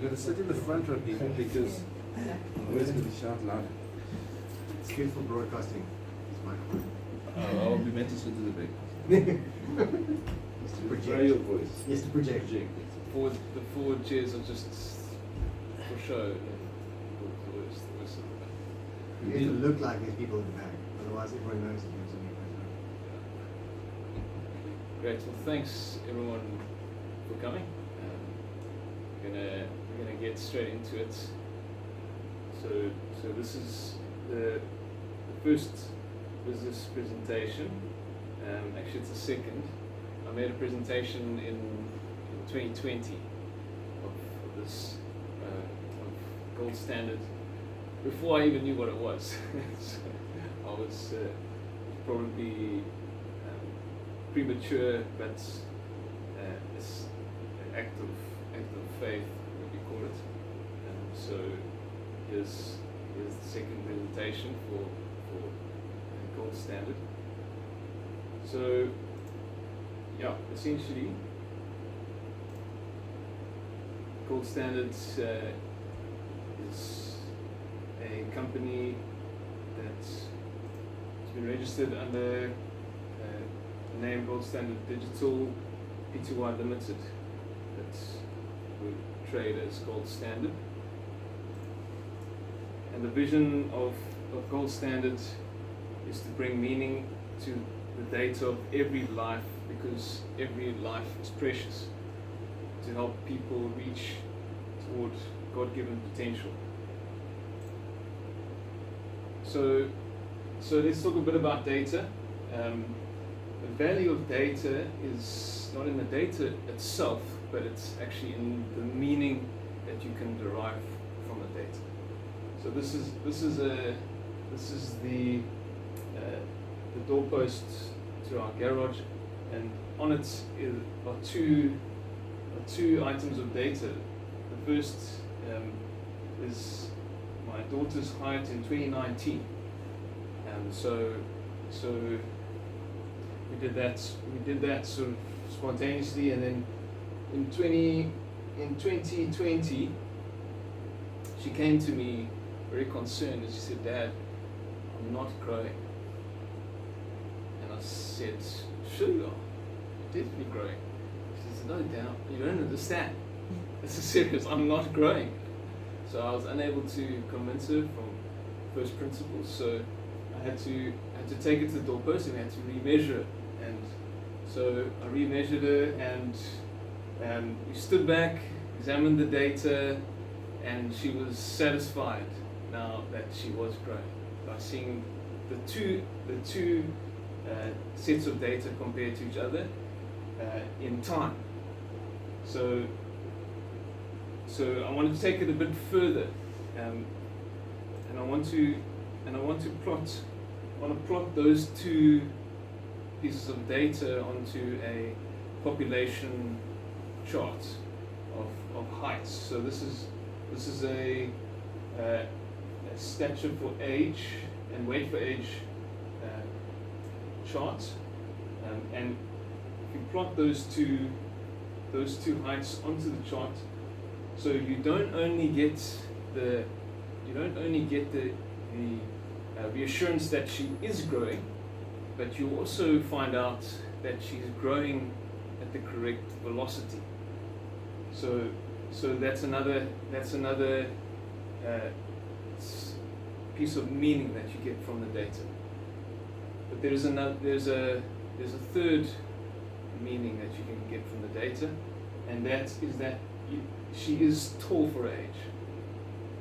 got to sit in the front row, people, because otherwise it's going to shout loud. It's good for broadcasting. It's microphone. I'll be meant to sit in the back. To project. Throw your voice. Yes, to project. The forward chairs are just for show. The worst of the back. You need to look like there's people in the back. Otherwise, everyone knows that you're sitting in the back. Great. Well, thanks everyone for coming. We're gonna get straight into it. So this is the first business presentation. Actually, it's the second. I made a presentation in 2020 of this of Gold Standard before I even knew what it was. So I was probably premature, but this act of faith, what we call it. So here's the second presentation for Gold Standard. So yeah, essentially, Gold Standard is a company that's been registered under the name Gold Standard Digital Pty Limited. That's we trade as Gold Standard. And the vision of Gold Standard is to bring meaning to the data of every life, because every life is precious, to help people reach toward God-given potential. So let's talk a bit about data. The value of data is not in the data itself, but it's actually in the meaning that you can derive from the data. So this is the doorpost to our garage, and on it are two items of data. The first is my daughter's height in 2019, and so we did that sort of spontaneously, and then in 2020 she came to me very concerned, and she said, "Dad, I'm not growing." And I said, "Sure you are, you're definitely growing." She said, "No doubt, you don't understand. This is serious, I'm not growing." So I was unable to convince her from first principles, so I had to take it to the doorpost, and we had to remeasure it. And so I remeasured her, and we stood back, examined the data, and she was satisfied now that she was growing by seeing the two sets of data compared to each other in time. So I want to take it a bit further, and I want to plot those two pieces of data onto a population chart of heights. So this is a stature for age and weight for age chart, and if you plot those two heights onto the chart, so you don't only get the reassurance that she is growing, but you also find out that she's growing at the correct velocity. So that's another piece of meaning that you get from the data. But there's a third meaning that you can get from the data, and that is that she is tall for her age.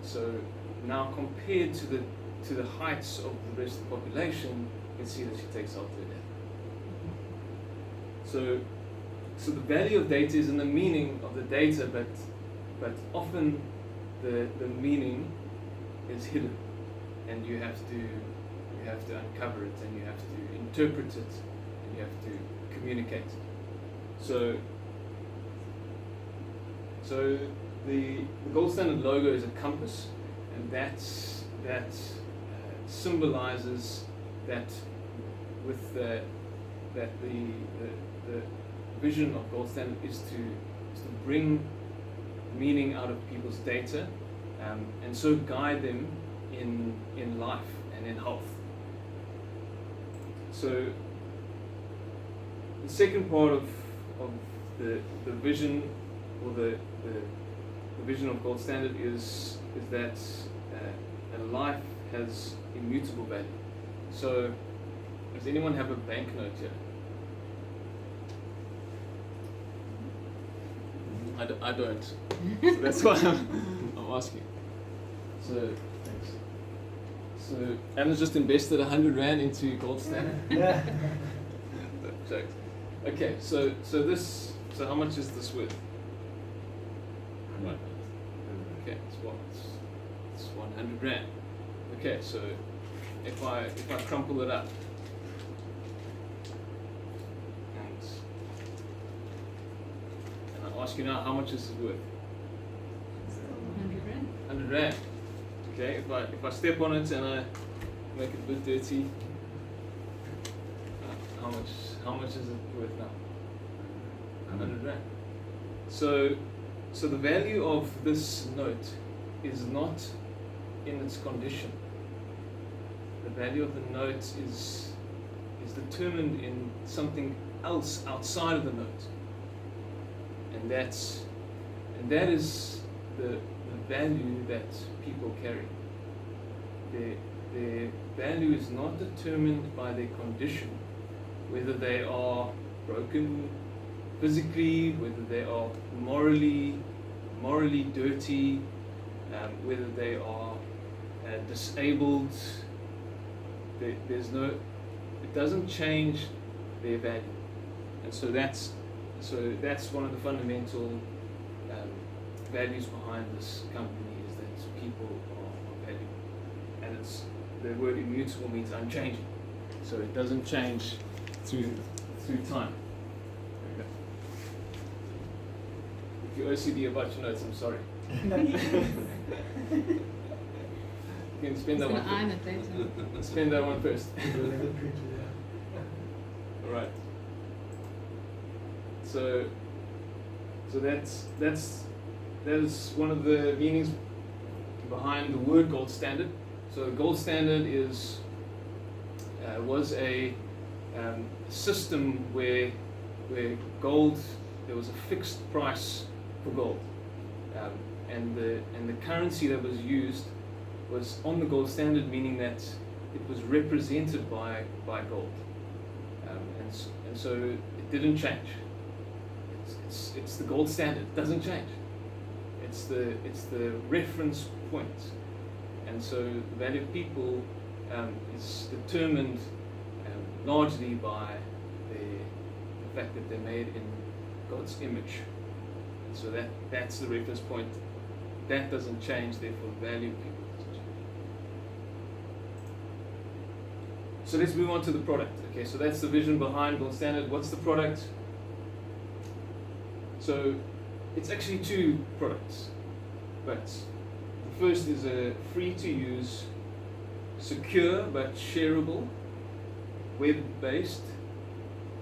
So now compared to the heights of the rest of the population, you can see that she takes after her dad. So the value of data is in the meaning of the data, but often the meaning is hidden, and you have to uncover it, and you have to interpret it, and you have to communicate it. So the Gold Standard logo is a compass, and that symbolizes that with the vision of Gold Standard is to bring meaning out of people's data, and so guide them in life and in health. So the second part of the vision, or the vision of Gold Standard is that a life has immutable value. So does anyone have a banknote here? I don't. So that's why I'm asking. So thanks. So Alan's just invested 100 Rand into Gold Standard. Jokes. Okay, so how much is this worth? Right. Okay, it's 100 Rand. Okay, so if I crumple it up, and I ask you now, how much is it worth? 100 Rand. 100 Rand. Okay, if I step on it and I make it a bit dirty, how much is it worth now? 100 Rand. So the value of this note is not in its condition. The value of the note is determined in something else outside of the note, and that is the value that people carry. Their value is not determined by their condition, whether they are broken physically, whether they are morally dirty, whether they are disabled. It doesn't change their value, and so that's one of the fundamental values behind this company, is that people are valuable, and the word immutable means unchanging, so it doesn't change through time. Okay. If you're OCD about your notes, I'm sorry. You can spend that one. Iron it later. Spend that one first. All right. So that is one of the meanings behind the word gold standard. So the gold standard was a system where gold, there was a fixed price for gold, and the currency that was used was on the gold standard, meaning that it was represented by gold, and so it didn't change. It's the gold standard. It doesn't change. It's the reference point, and so the value of people is determined largely by the fact that they're made in God's image, and so that's the reference point. That doesn't change. Therefore, the value of people doesn't change. So let's move on to the product. Okay, so that's the vision behind Gold Standard. What's the product? So it's actually two products, but the first is a free-to-use, secure but shareable, web-based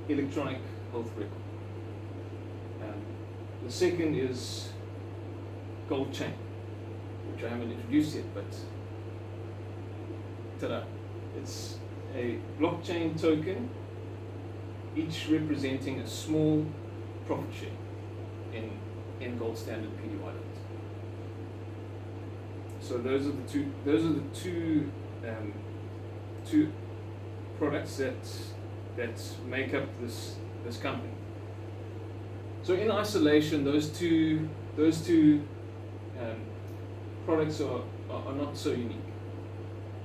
electronic health record. The second is Gold Chain, which I haven't introduced yet, but ta-da! It's a blockchain token, each representing a small profit share in Gold Standard PDY. So those are the two products that make up this company. So in isolation, those two products are not so unique.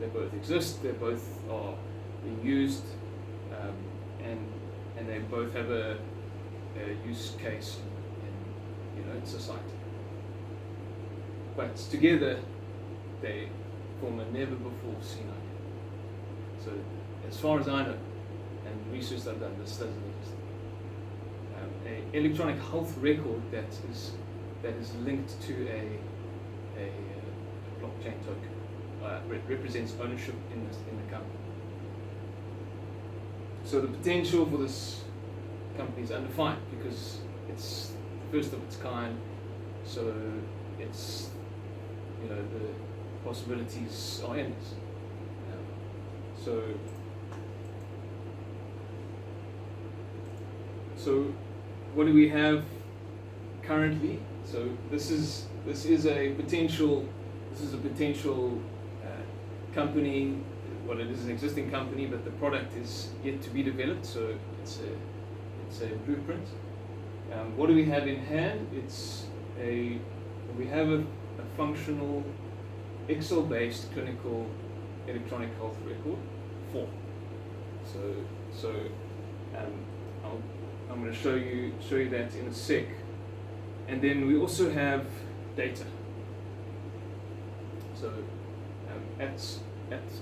They both exist. They both are being used, and they both have a use case in society. But together, they form a never before seen idea. So as far as I know, and research I've done, this doesn't exist. An electronic health record that is linked to a blockchain token represents ownership in the company. So the potential for this company is undefined because it's the first of its kind, So it's, you know, the possibilities are endless. So what do we have currently? So this is a potential company. Well, it is an existing company, but the product is yet to be developed. So it's a blueprint. What do we have in hand? We have a functional Excel-based clinical electronic health record form. So I'm going to show you that in a sec. And then we also have data. So at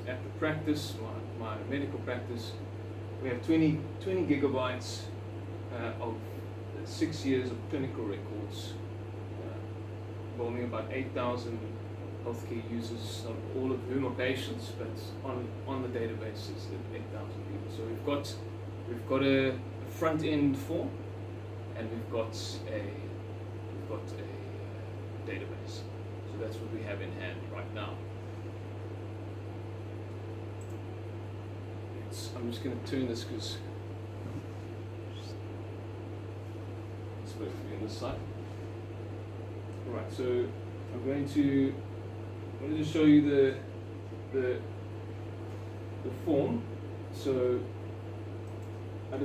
the practice, my medical practice, we have 20 gigabytes of 6 years of clinical records, involving about 8,000 healthcare users, not all of whom are patients, but on the database is 8,000 people. So we've got a front end form, and we've got a database. So that's what we have in hand right now. I'm just going to turn this because it's supposed to be on this side. Alright, so I'm going to show you the form. So I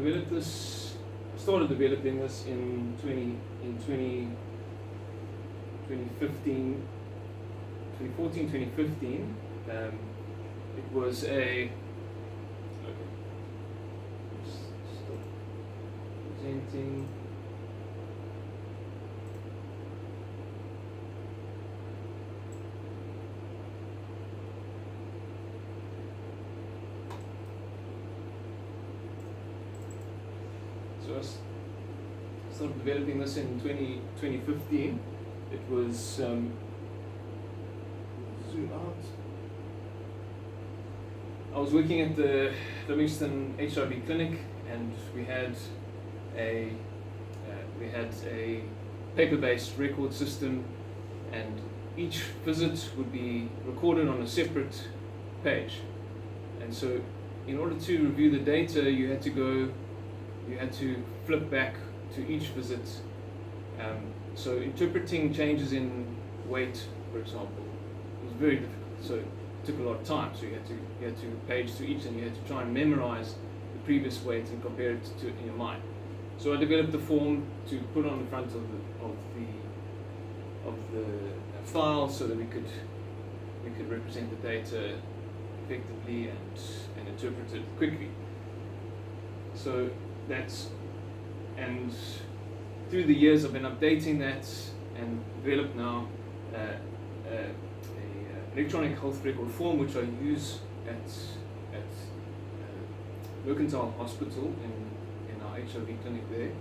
started developing this in 2014, 2015. It was a stop presenting. So I started developing this in 2015. It was zoom out. I was working at the Livingston HIV clinic, and we had a paper-based record system, and each visit would be recorded on a separate page. And so, in order to review the data, you had to flip back to each visit. So interpreting changes in weight, for example, was very difficult. So it took a lot of time. So you had to page through each, and you had to try and memorize the previous weight and compare it to in your mind. So I developed a form to put on the front of the file so that we could represent the data effectively and interpret it quickly. So and through the years I've been updating that and developed now an electronic health record form, which I use at Mercantile Hospital in our HIV clinic there.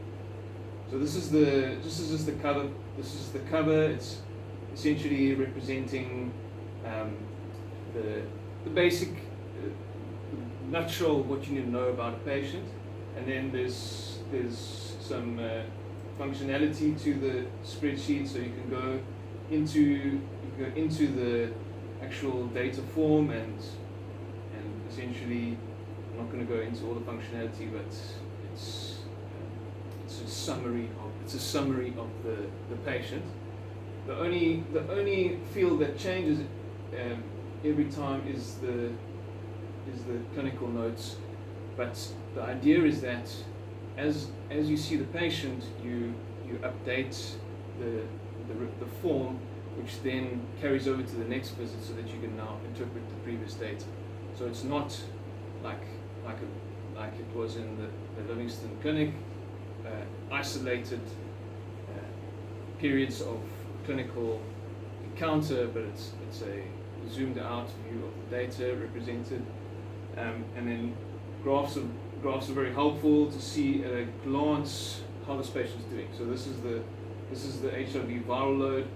So this is just the cover. This is the cover. It's essentially representing the basic nutshell what you need to know about a patient, and then there's some functionality to the spreadsheet, so you can go into the actual data form and essentially, I'm not going to go into all the functionality, but it's a summary of the patient. The only field that changes every time is the clinical notes, but the idea is that as you see the patient, you update the form, which then carries over to the next visit, so that you can now interpret the previous data. So it's not like it was in the Livingston clinic, isolated periods of clinical encounter, but it's a zoomed out view of the data represented, and then graphs are very helpful to see at a glance how this patient is doing. So this is the HIV viral load,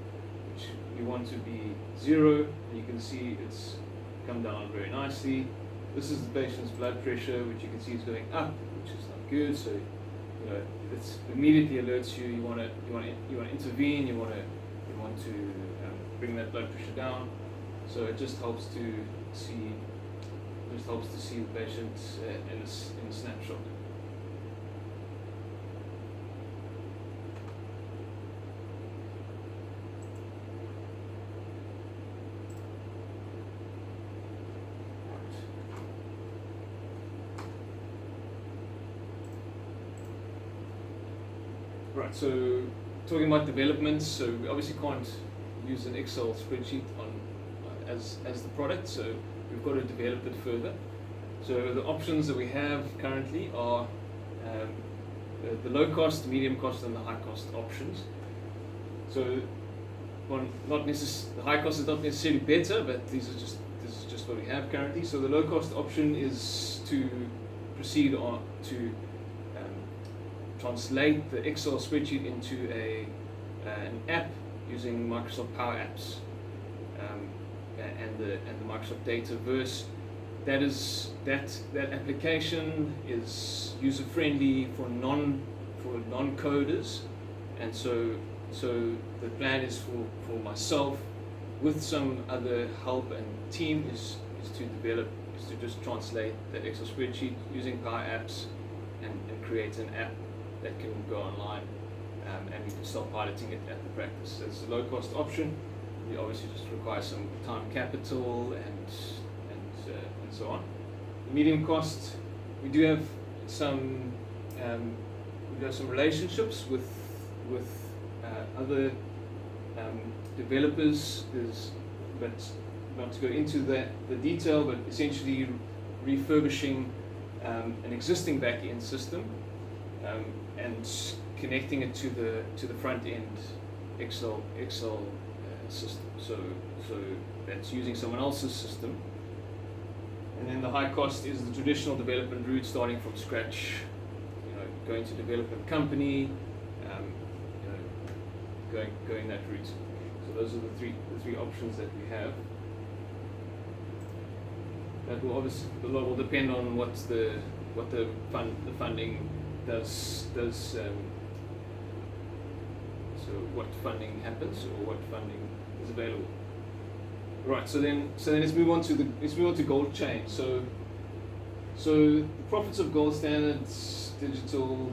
which you want to be 0, and you can see it's come down very nicely. This is the patient's blood pressure, which you can see is going up, which is not good. So it immediately alerts you. You want to intervene. You want to you want to bring that blood pressure down. So it just helps to see the patient in a snapshot. Right, so talking about developments, so we obviously can't use an Excel spreadsheet as the product, so we've got to develop it further. So the options that we have currently are the low cost, medium cost, and the high cost options. So the high cost is not necessarily better, but this is just what we have currently. So the low cost option is to proceed on to translate the Excel spreadsheet into an app using Microsoft Power Apps and the Microsoft Dataverse. That application is user friendly for non-coders, and so the plan is for myself with some other help and team is to just translate that Excel spreadsheet using Power Apps and create an app that can go online, and we can start piloting it at the practice. So it's a low cost option. We obviously just require some time capital and so on. The medium cost, we do have some relationships with other developers. But not to go into the detail, but essentially refurbishing an existing back-end system and connecting it to the front end Excel system. So that's using someone else's system. And then the high cost is the traditional development route, starting from scratch. Going to development company, going that route. So those are the three options that we have. That will obviously a lot will depend on what the funding does. So what funding happens or what funding is available. Right. So then let's move on to Gold Chain. So the profits of Gold Standard's digital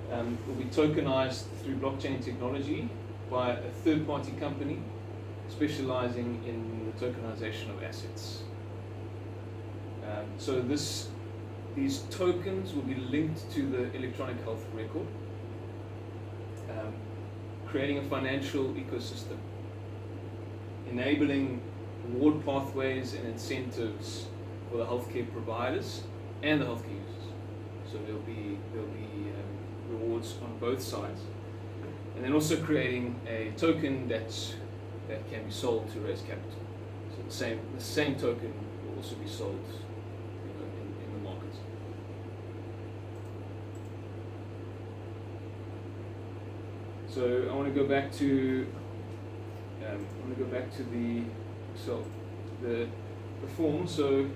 will be tokenized through blockchain technology by a third-party company specializing in the tokenization of assets. So these tokens will be linked to the electronic health record, creating a financial ecosystem, enabling reward pathways and incentives for the healthcare providers and the healthcare users. So there'll be rewards on both sides, and then also creating a token that can be sold to raise capital. So the same token will also be sold, in the markets. So I want to go back to the form. So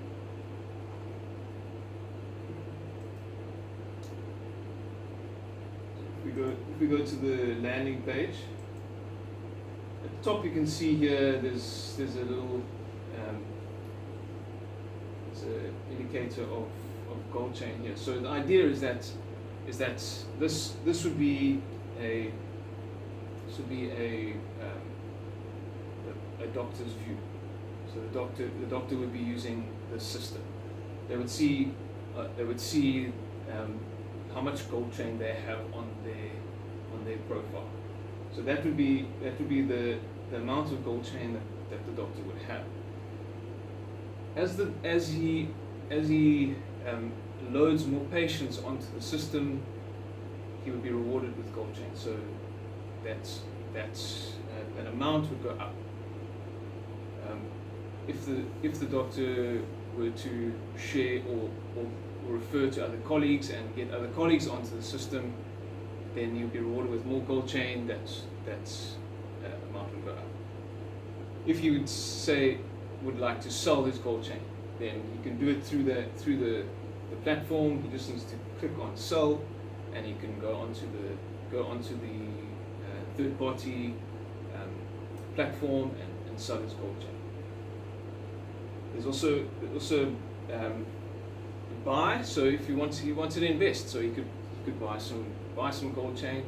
if we go to the landing page, at the top you can see here there's a little it's an indicator of gold chain here. So the idea is that this would be a doctor's view. So the doctor would be using the system. They would see how much gold chain they have on their profile. So that would be the amount of gold chain that the doctor would have. As he loads more patients onto the system, he would be rewarded with gold chain. So that amount would go up. If the doctor were to share or refer to other colleagues and get other colleagues onto the system, then you'll be rewarded with more gold chain. That amount will go up. If you would like to sell this gold chain, then you can do it through the platform. He just needs to click on sell, and he can go onto the third party platform and sell his gold chain. There's also buy. So if he wanted to invest, so he could buy some gold chain,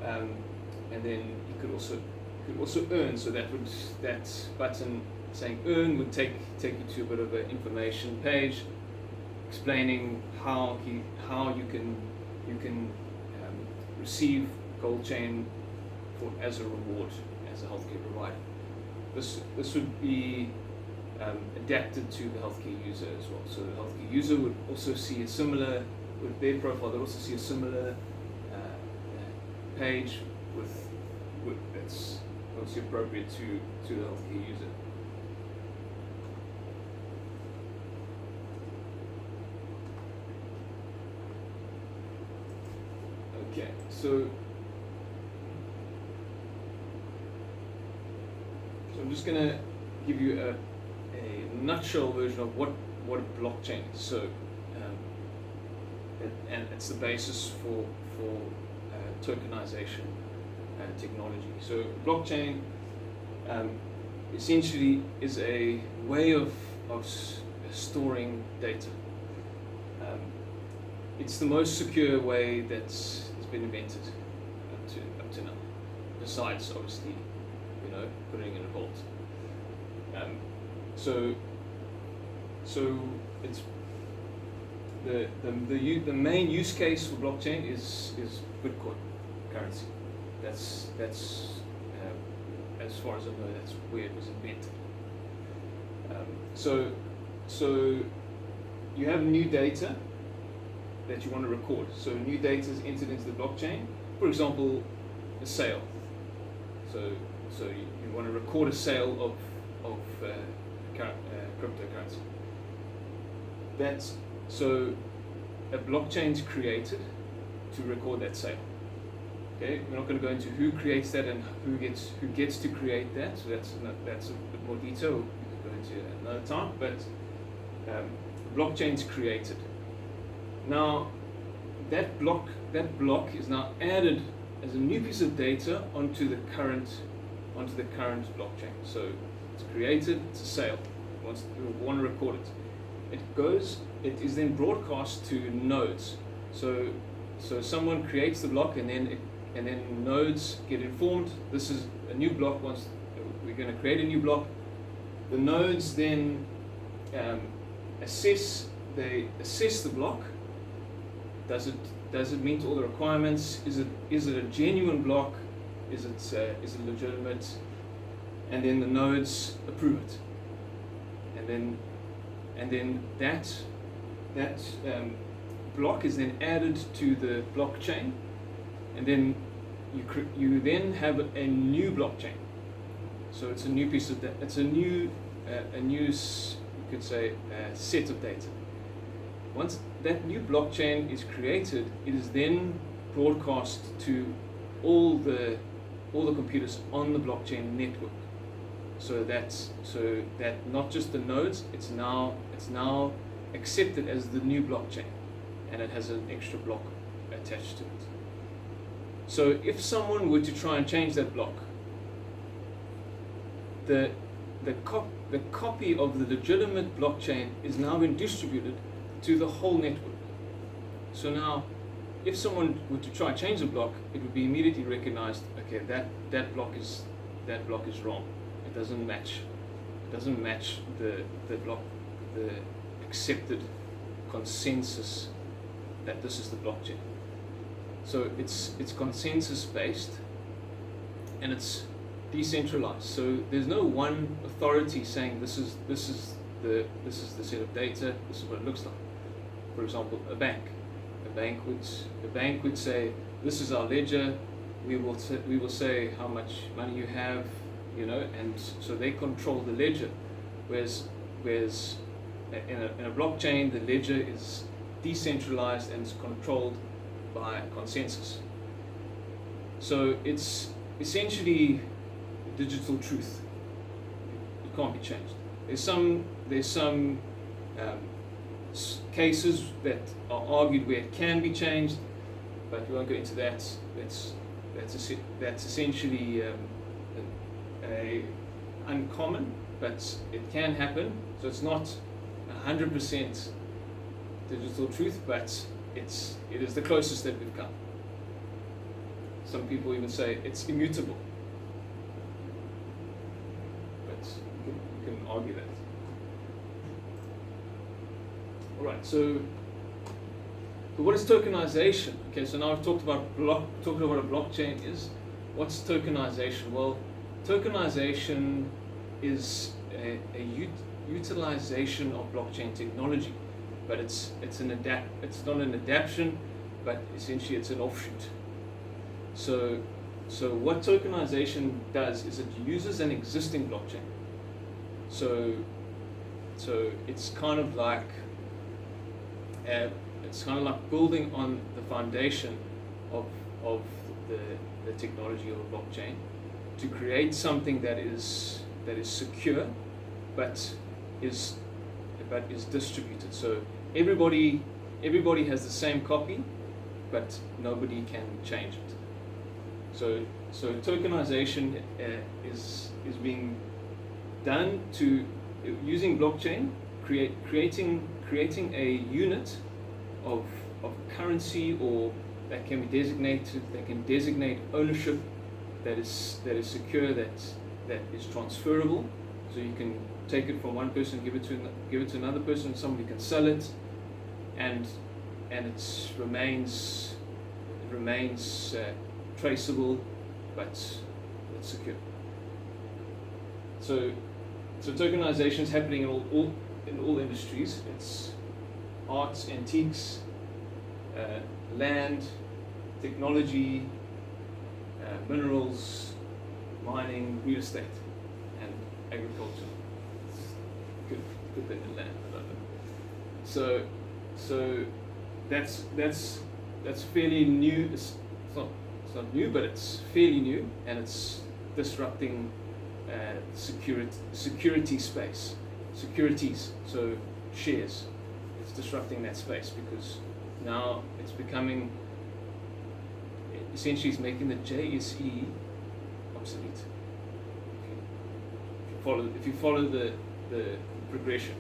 and then he could also earn. So that button saying earn would take you to a bit of an information page explaining how you can receive gold chain as a reward as a healthcare provider. This would be adapted to the healthcare user as well. So the healthcare user would also see a similar, with their profile, they'd also see a similar page that's obviously appropriate to the healthcare user. Okay, so I'm just going to give you a nutshell version of what a blockchain is. So, and it's the basis for tokenization technology. So, blockchain essentially is a way of storing data. It's the most secure way that's been invented up to now. Besides, obviously, putting in a vault. So it's the main use case for blockchain is Bitcoin currency. That's as far as I know, that's where it was invented. So you have new data that you want to record. So new data is entered into the blockchain. For example, a sale. So you want to record a sale of cryptocurrency. So a blockchain is created to record that sale. Okay, we're not going to go into who creates that and who gets to create that. So that's a bit more detail. We could go into another time. But the blockchain is created. Now that block is now added as a new piece of data onto the current blockchain. So it's created, it's a sale. We want to record it. It is then broadcast to nodes. So someone creates the block, and then nodes get informed. This is a new block. Once we're going to create a new block, the nodes then assess the block. Does it meet all the requirements? Is it a genuine block? Is it legitimate? And then the nodes approve it. And then that block is then added to the blockchain, and then you then have a new blockchain. So it's a new piece of it's a new you could say set of data. Once that new blockchain is created, it is then broadcast to all the computers on the blockchain network. So that not just the nodes, it's now accepted as the new blockchain, and it has an extra block attached to it. So if someone were to try and change that block, the copy of the legitimate blockchain is now been distributed to the whole network. So now, if someone were to try and change the block, it would be immediately recognized. Okay, that block is wrong. It doesn't match the block, the accepted consensus that this is the blockchain. So it's consensus based, and it's decentralized. So there's no one authority saying this is the set of data. This is what it looks like. For example, a bank would say, this is our ledger. We will say how much money you have, and so they control the ledger. Whereas in a blockchain, the ledger is decentralized and is controlled by consensus. So it's essentially digital truth. It can't be changed. There's some cases that are argued where it can be changed, but we won't go into that. That's essentially uncommon, but it can happen. So it's not 100% digital truth, but it is the closest that we've come. Some people even say it's immutable, but you can argue that. All right, so what is tokenization? Okay, so now I've talked about what a blockchain is. What's tokenization? Well, tokenization is a utilization of blockchain technology, but it's not an adaptation, but essentially it's an offshoot. So what tokenization does is it uses an existing blockchain. So it's kind of like building on the foundation of the technology of a blockchain to create something that is secure, but is distributed. So everybody has the same copy, but nobody can change it. So tokenization is being done to using blockchain, creating a unit of currency, or that can designate ownership that is secure, that is transferable. So you can take it from one person, give it to another person, somebody can sell it, and it remains traceable, but it's secure. So tokenization is happening in all industries. It's arts, antiques, land, technology, minerals, mining, real estate, and agriculture. Good thing in land, I love it. So that's fairly new. It's not new, but it's fairly new, and it's disrupting security space, securities. So shares, it's disrupting that space because now it's becoming, essentially, it's making the JSE obsolete. If you follow the progression.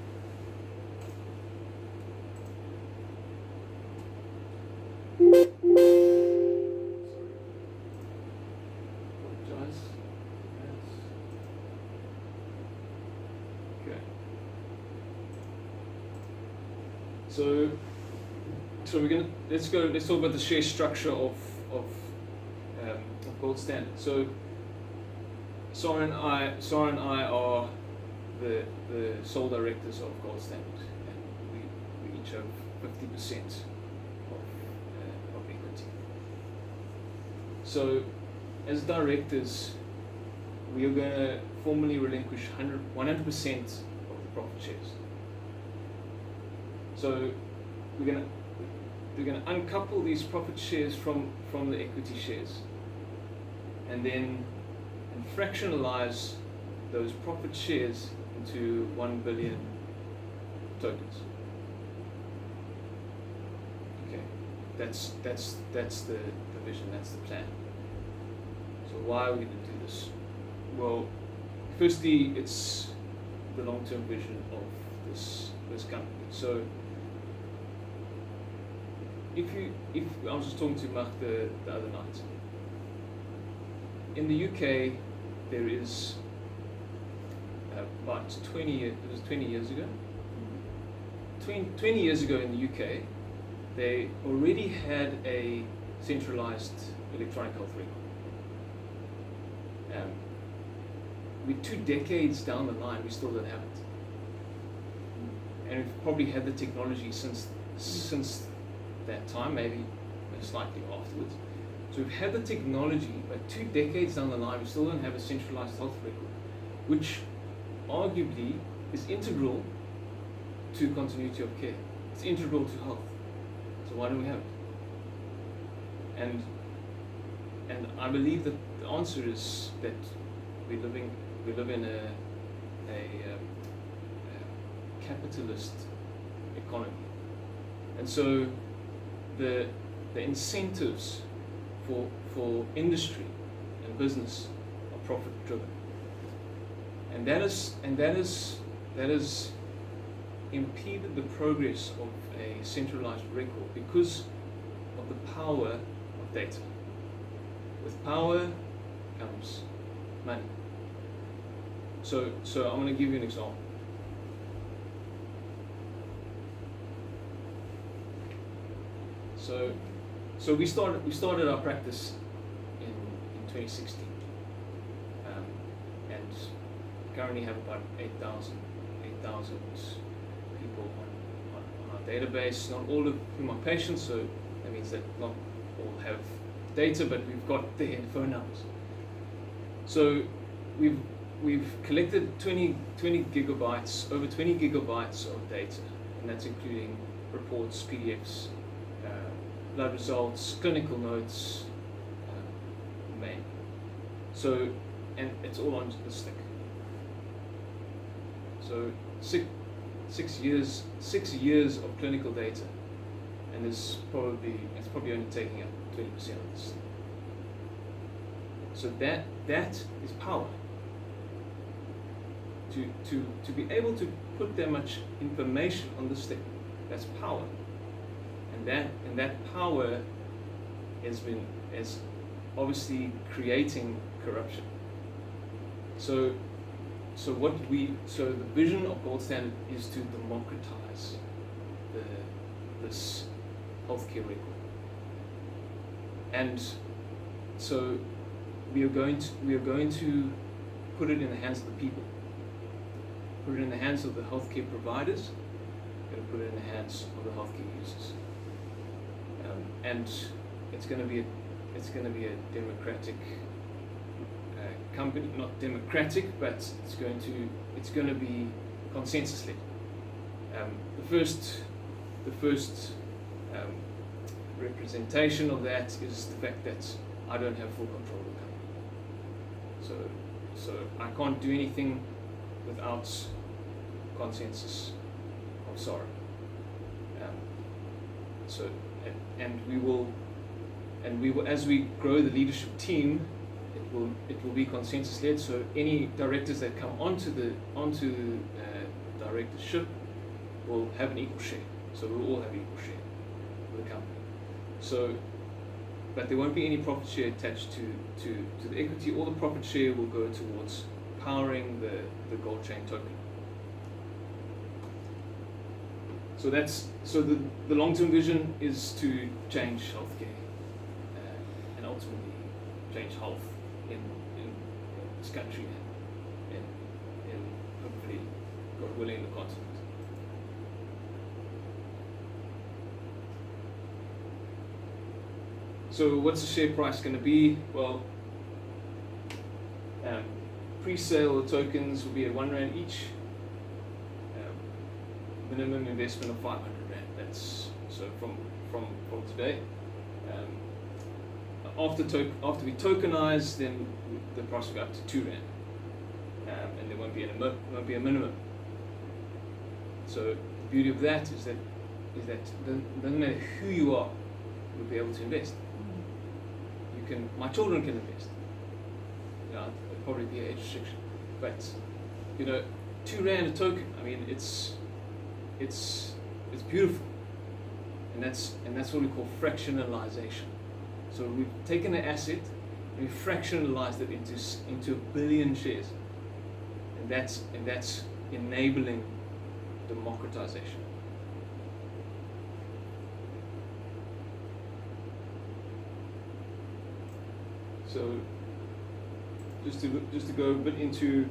So let's talk about the share structure of Gold Standard. So Sarah and I are the sole directors of Gold Standard, and we each have 50% of equity. So as directors, we are going to formally relinquish 100% of the profit shares. So we're going to uncouple these profit shares from the equity shares, and then fractionalize those profit shares into 1 billion tokens. Okay, that's the vision, that's the plan. So why are we going to do this? Well, firstly, it's the long-term vision of this company. So if I was just talking to Mark the other night. In the UK, there is about 20 years, it was 20 years ago. 20 years ago in the UK, they already had a centralized electronic health record. We're 2 decades down the line, we still don't have it. And we've probably had the technology since that time, maybe slightly afterwards. So we've had the technology, but 2 decades down the line, we still don't have a centralized health record, which arguably is integral to continuity of care. It's integral to health. So why don't we have it? And I believe that the answer is that we live in a capitalist economy, and so the incentives for industry and business are profit driven. and that has impeded the progress of a centralized record because of the power of data. With power comes money. So I'm going to give you an example. So we started our practice in 2016, and currently have about 8,000 people on our database. Not all of whom are patients, so that means that not all have data, but we've got their phone numbers. So we've collected 20 gigabytes, over 20 gigabytes of data, and that's including reports, PDFs, blood results, clinical notes, mail. So, and it's all on the stick. So six years of clinical data, and it's probably only taking up 20% of this. So that is power. To be able to put that much information on the stick, that's power. And that power is obviously creating corruption. So the vision of Gold Standard is to democratize this healthcare record. And so we are going to put it in the hands of the people. Put it in the hands of the healthcare providers. We're going to put it in the hands of the healthcare users. And it's going to be a democratic company, not democratic, but it's going to be consensus led. The first representation of that is the fact that I don't have full control of the company. So I can't do anything without consensus. I'm sorry. And we will, as we grow the leadership team, it will be consensus led. So any directors that come onto directorship will have an equal share. So we'll all have equal share of the company. So, but there won't be any profit share attached to the equity. All the profit share will go towards powering the gold chain token. So the long-term vision is to change healthcare and ultimately change health in this country and hopefully, God willing, the continent. So what's the share price going to be? Well, pre-sale tokens will be at R1 each. Minimum investment of 500 Rand. That's so from today. After we tokenize, then the price will go up to 2 Rand, and there won't be a minimum. So the beauty of that is that it doesn't matter who you are, you'll be able to invest. My children can invest. There'll probably be an age restriction, but 2 Rand a token. I mean, it's beautiful, and that's what we call fractionalization. So we've taken an asset and we fractionalized it into 1 billion shares, and that's enabling democratization. So just to go a bit into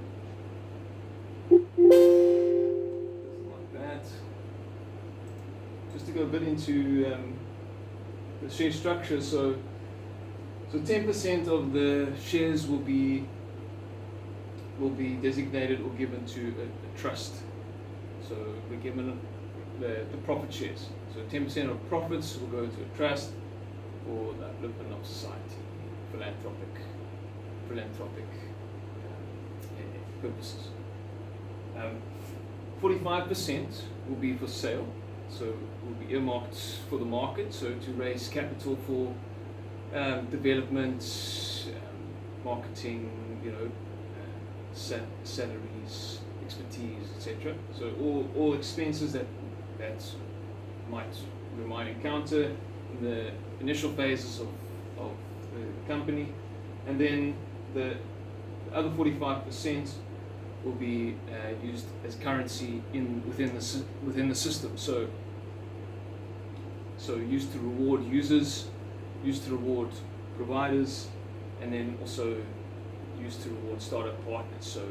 the share structure. So 10% of the shares will be designated or given to a trust. So we're given the profit shares. So 10% of profits will go to a trust for the upliftment of society, philanthropic purposes. 45% will be for sale. So will be earmarked for the market, so to raise capital for development, marketing, salaries, expertise, etc. So all expenses that we might encounter in the initial phases of the company, and then the other 45% will be used as currency within the system. So used to reward users, used to reward providers, and then also used to reward startup partners. So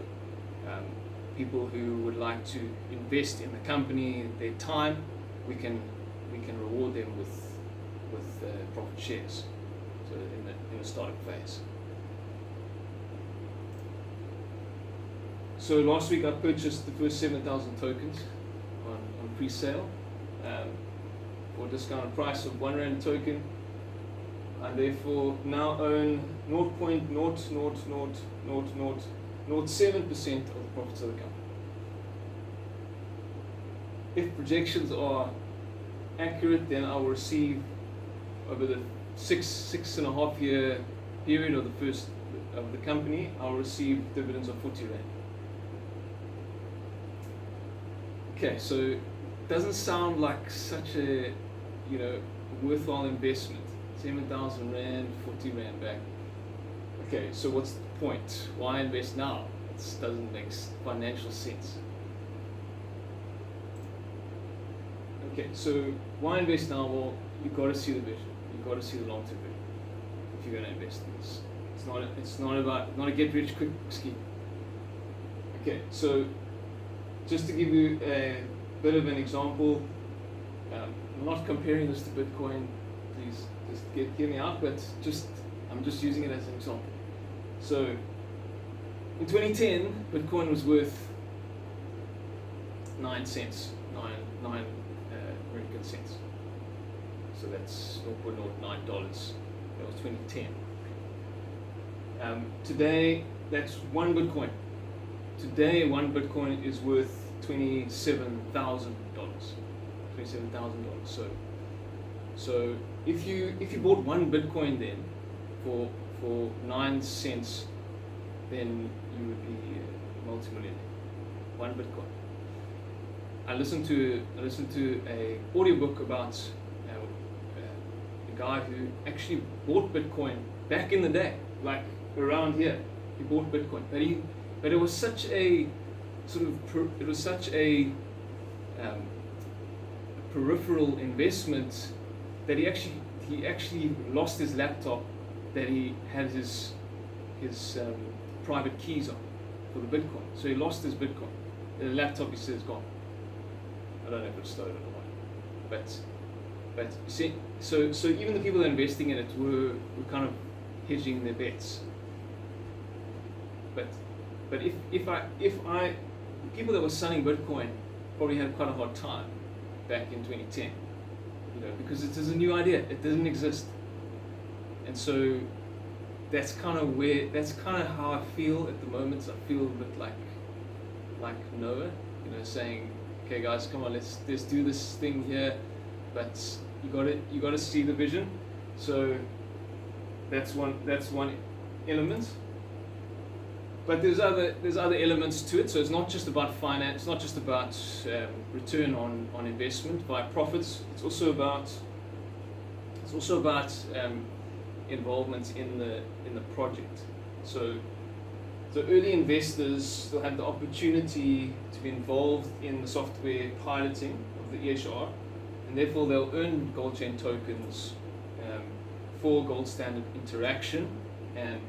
people who would like to invest in the company, their time, we can reward them with profit shares. So in the startup phase. So last week I purchased the first 7,000 tokens on pre-sale for a discounted price of R1 a token. I therefore now own 0.00007% of the profits of the company. If projections are accurate, then I will receive over the six and a half year period of the company, I'll receive dividends of R40. Okay, so it doesn't sound like such a worthwhile investment. 7,000 Rand, R40 back. Okay, so what's the point? Why invest now? It doesn't make financial sense. Okay, so why invest now? Well, you've got to see the vision. You've got to see the long-term vision if you're going to invest in this. It's not a get-rich-quick scheme. Okay, so just to give you a bit of an example, I'm not comparing this to Bitcoin. Please just get me out, but I'm just using it as an example. So in 2010, Bitcoin was worth 9 cents, 9 American cents. So that's $0.09. That was 2010. Today, that's one Bitcoin. Today, one Bitcoin is worth $27,000. So if you bought one Bitcoin then for 9 cents, then you would be a multi-millionaire. One Bitcoin. I listened to a audiobook about a guy who actually bought Bitcoin back in the day, like around here. He bought Bitcoin, but it was such a peripheral investment that he actually lost his laptop that he had his private keys on for the Bitcoin. So he lost his Bitcoin. The laptop, he says, is gone. I don't know if it's stolen or not. But you see, so even the people that are investing in it were kind of hedging their bets. But if I people that were selling Bitcoin probably had quite a hard time back in 2010, because it is a new idea. It didn't exist, and so that's kind of how I feel at the moment. I feel a bit like Noah, saying, okay guys, come on, let's do this thing here, but you got to see the vision. So that's one element. But there's other elements to it. So it's not just about finance. It's not just about return on investment via profits. It's also about involvement in the project. So early investors will have the opportunity to be involved in the software piloting of the EHR, and therefore they'll earn gold chain tokens for gold standard interaction and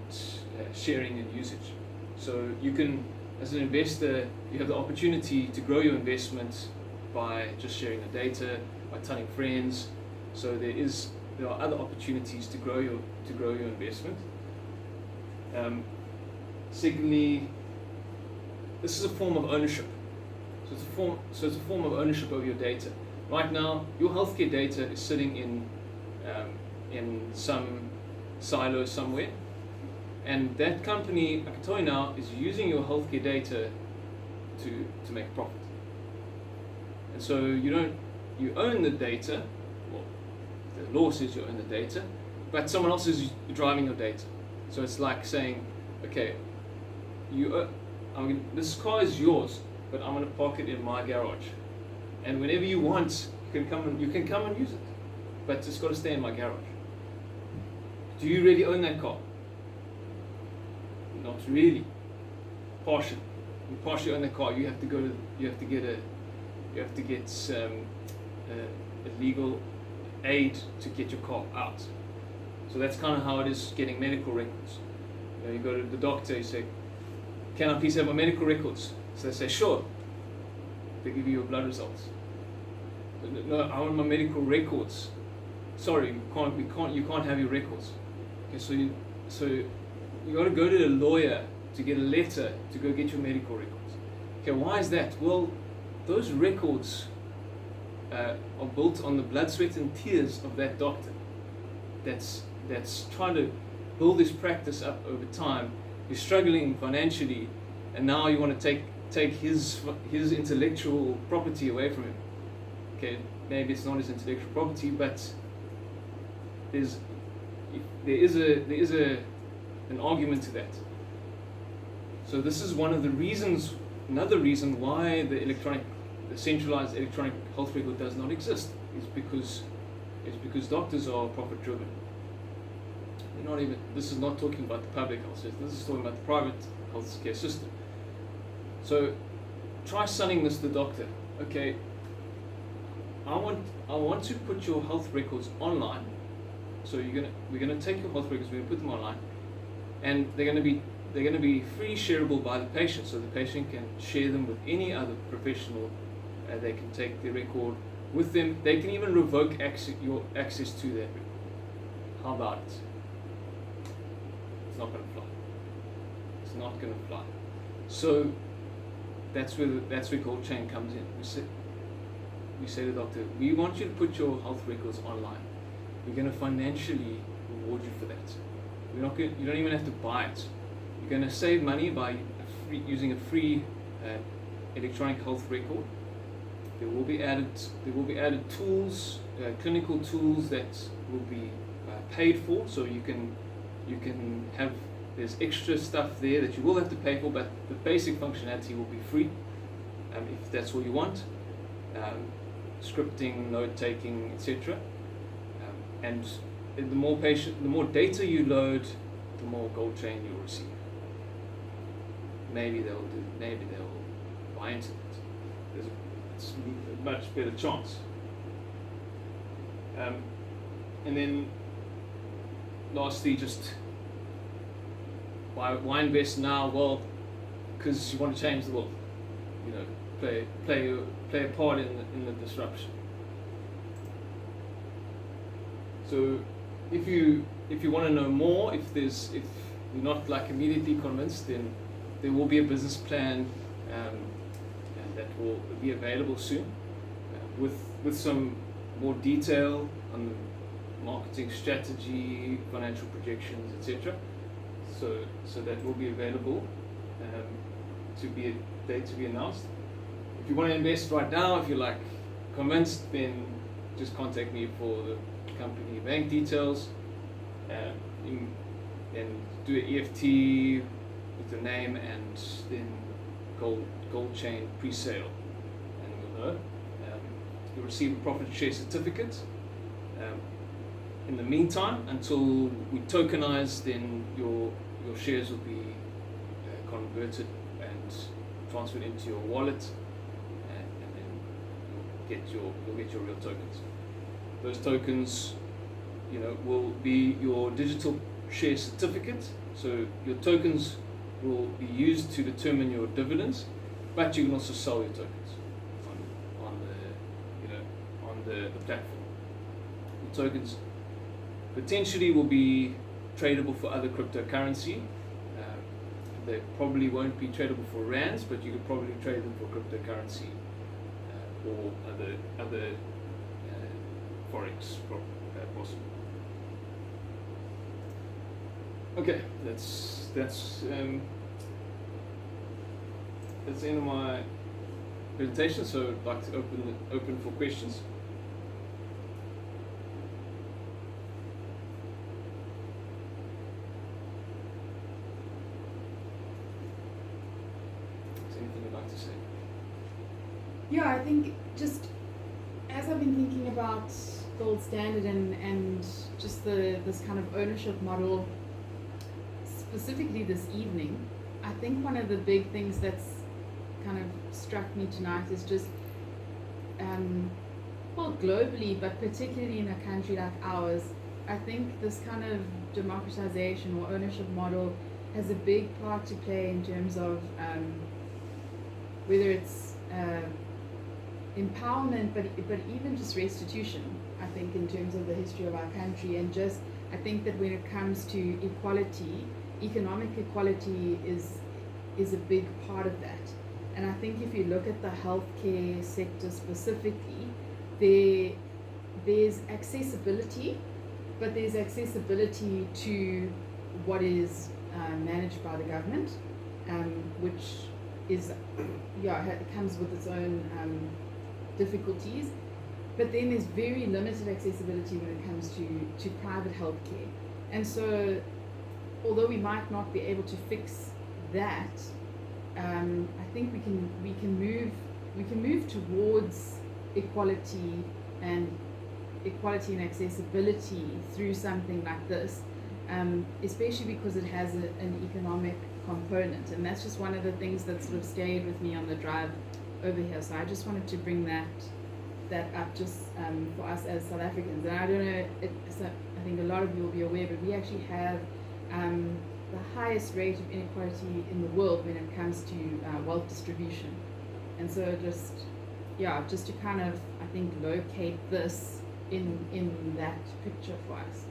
sharing and usage. So you can, as an investor, you have the opportunity to grow your investment by just sharing the data, by telling friends. So there are other opportunities to grow your investment. Secondly, this is a form of ownership. So it's a form of ownership over your data. Right now, your healthcare data is sitting in some silo somewhere. And that company, I can tell you now, is using your healthcare data to make profit. And so you own the data. Well, the law says you own the data, but someone else is driving your data. So it's like saying, okay, this car is yours, but I'm going to park it in my garage. And whenever you want, you can come and use it. But it's got to stay in my garage. Do you really own that car? Not really. Partially. You partially own the car. You have to get some legal aid to get your car out. So that's kind of how it is getting medical records. You go to the doctor, you say, "Can I please have my medical records?" So they say, "Sure." They give you your blood results. "No, I want my medical records." "Sorry, you can't have your records." Okay, so you got to go to a lawyer to get a letter to go get your medical records. Okay, why is that? Well, those records are built on the blood, sweat, and tears of that doctor. That's trying to build his practice up over time. He's struggling financially, and now you want to take his intellectual property away from him. Okay, maybe it's not his intellectual property, but there is an argument to that. So this is one of the reasons, another reason why the centralized electronic health record does not exist is because doctors are profit driven. This is not talking about the public health system, this is talking about the private healthcare system. So try selling this to the doctor. Okay, I want to put your health records online. So we're gonna take your health records, we're gonna put them online, and they're gonna be free shareable by the patient, so the patient can share them with any other professional. They can take the record with them. They can even revoke your access to that record. How about it? It's not going to fly. It's not going to fly. So that's where Gold Chain comes in. We say to the doctor, we want you to put your health records online. We're going to financially reward you for that. You don't even have to buy it. You're going to save money by using a free electronic health record. There will be added tools, clinical tools that will be paid for. So you can have, there's extra stuff there that you will have to pay for, but the basic functionality will be free if that's all you want. Scripting, note taking, etc. And the more data you load, the more Gold Chain you'll receive. Maybe they'll buy into it. It's a much better chance. And then lastly, just why invest now? Well, because you want to change the world. Play a part in the disruption. So if you want to know more, if you're not immediately convinced, then there will be a business plan that will be available soon with some more detail on marketing strategy, financial projections, etc. So that will be available to be announced. If you want to invest right now, if you're convinced, then just contact me for the company bank details, and do an EFT with the name, and then Gold Chain pre-sale, and we'll know. You'll receive a profit share certificate. In the meantime, until we tokenize, then your shares will be converted and transferred into your wallet, and then you'll get your real tokens. Those tokens, will be your digital share certificate. So your tokens will be used to determine your dividends, but you can also sell your tokens on the platform. The tokens potentially will be tradable for other cryptocurrency. They probably won't be tradable for rands, but you could probably trade them for cryptocurrency or other forex possible. Okay, that's the end of my presentation. So I'd like to open for questions. Yeah, I think just as I've been thinking about gold standard and just this kind of ownership model, specifically this evening, I think one of the big things that's kind of struck me tonight is just, well, globally, but particularly in a country like ours, I think this kind of democratization or ownership model has a big part to play in terms of whether it's empowerment, but even just restitution. I think in terms of the history of our country, and just I think that when it comes to equality, economic equality is a big part of that. And I think if you look at the healthcare sector specifically, there's accessibility, but there's accessibility to what is managed by the government, which is, it comes with its own difficulties. But then there's very limited accessibility when it comes to private healthcare. And so, although we might not be able to fix that, I think we can move towards equality and accessibility through something like this, especially because it has an economic component, and that's just one of the things that sort of stayed with me on the drive over here. So I just wanted to bring that up just for us as South Africans. And I don't know, I think a lot of you will be aware, but we actually have the highest rate of inequality in the world when it comes to wealth distribution. And so just to kind of, I think, locate this in that picture for us.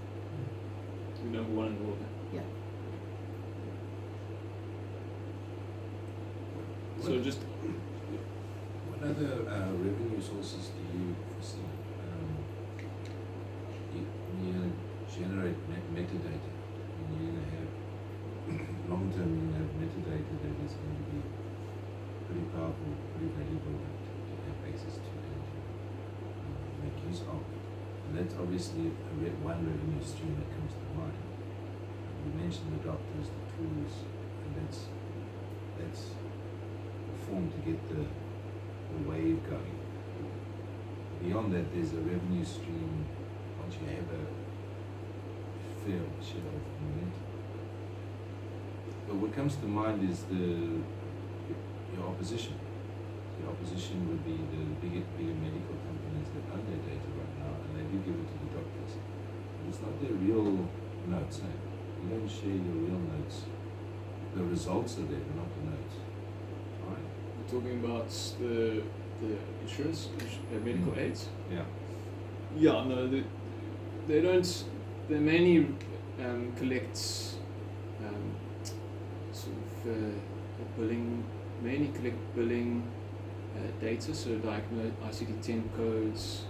We're number one in the world. Yeah. So just what other revenue sources do you foresee? You generate metadata, and you're going to have long term. You're going to have metadata that is going to be pretty powerful, pretty valuable to have access to and make use of. And that's obviously one revenue stream that comes to mind. You mentioned the doctors, the tools, and that's form to get the wave going. Beyond that, there's a revenue stream once you have a fair share of momentum. But what comes to mind is your opposition. The opposition would be the bigger medical companies that own their data right now, and they do give it to the doctors. But it's not their real notes. Eh? You don't share your real notes. The results are there, but not the notes. Right? We're talking about the insurance, medical aids. Yeah. Yeah, no, they don't. They mainly collect sort of billing, mainly collect billing data, so like ICD-10 codes,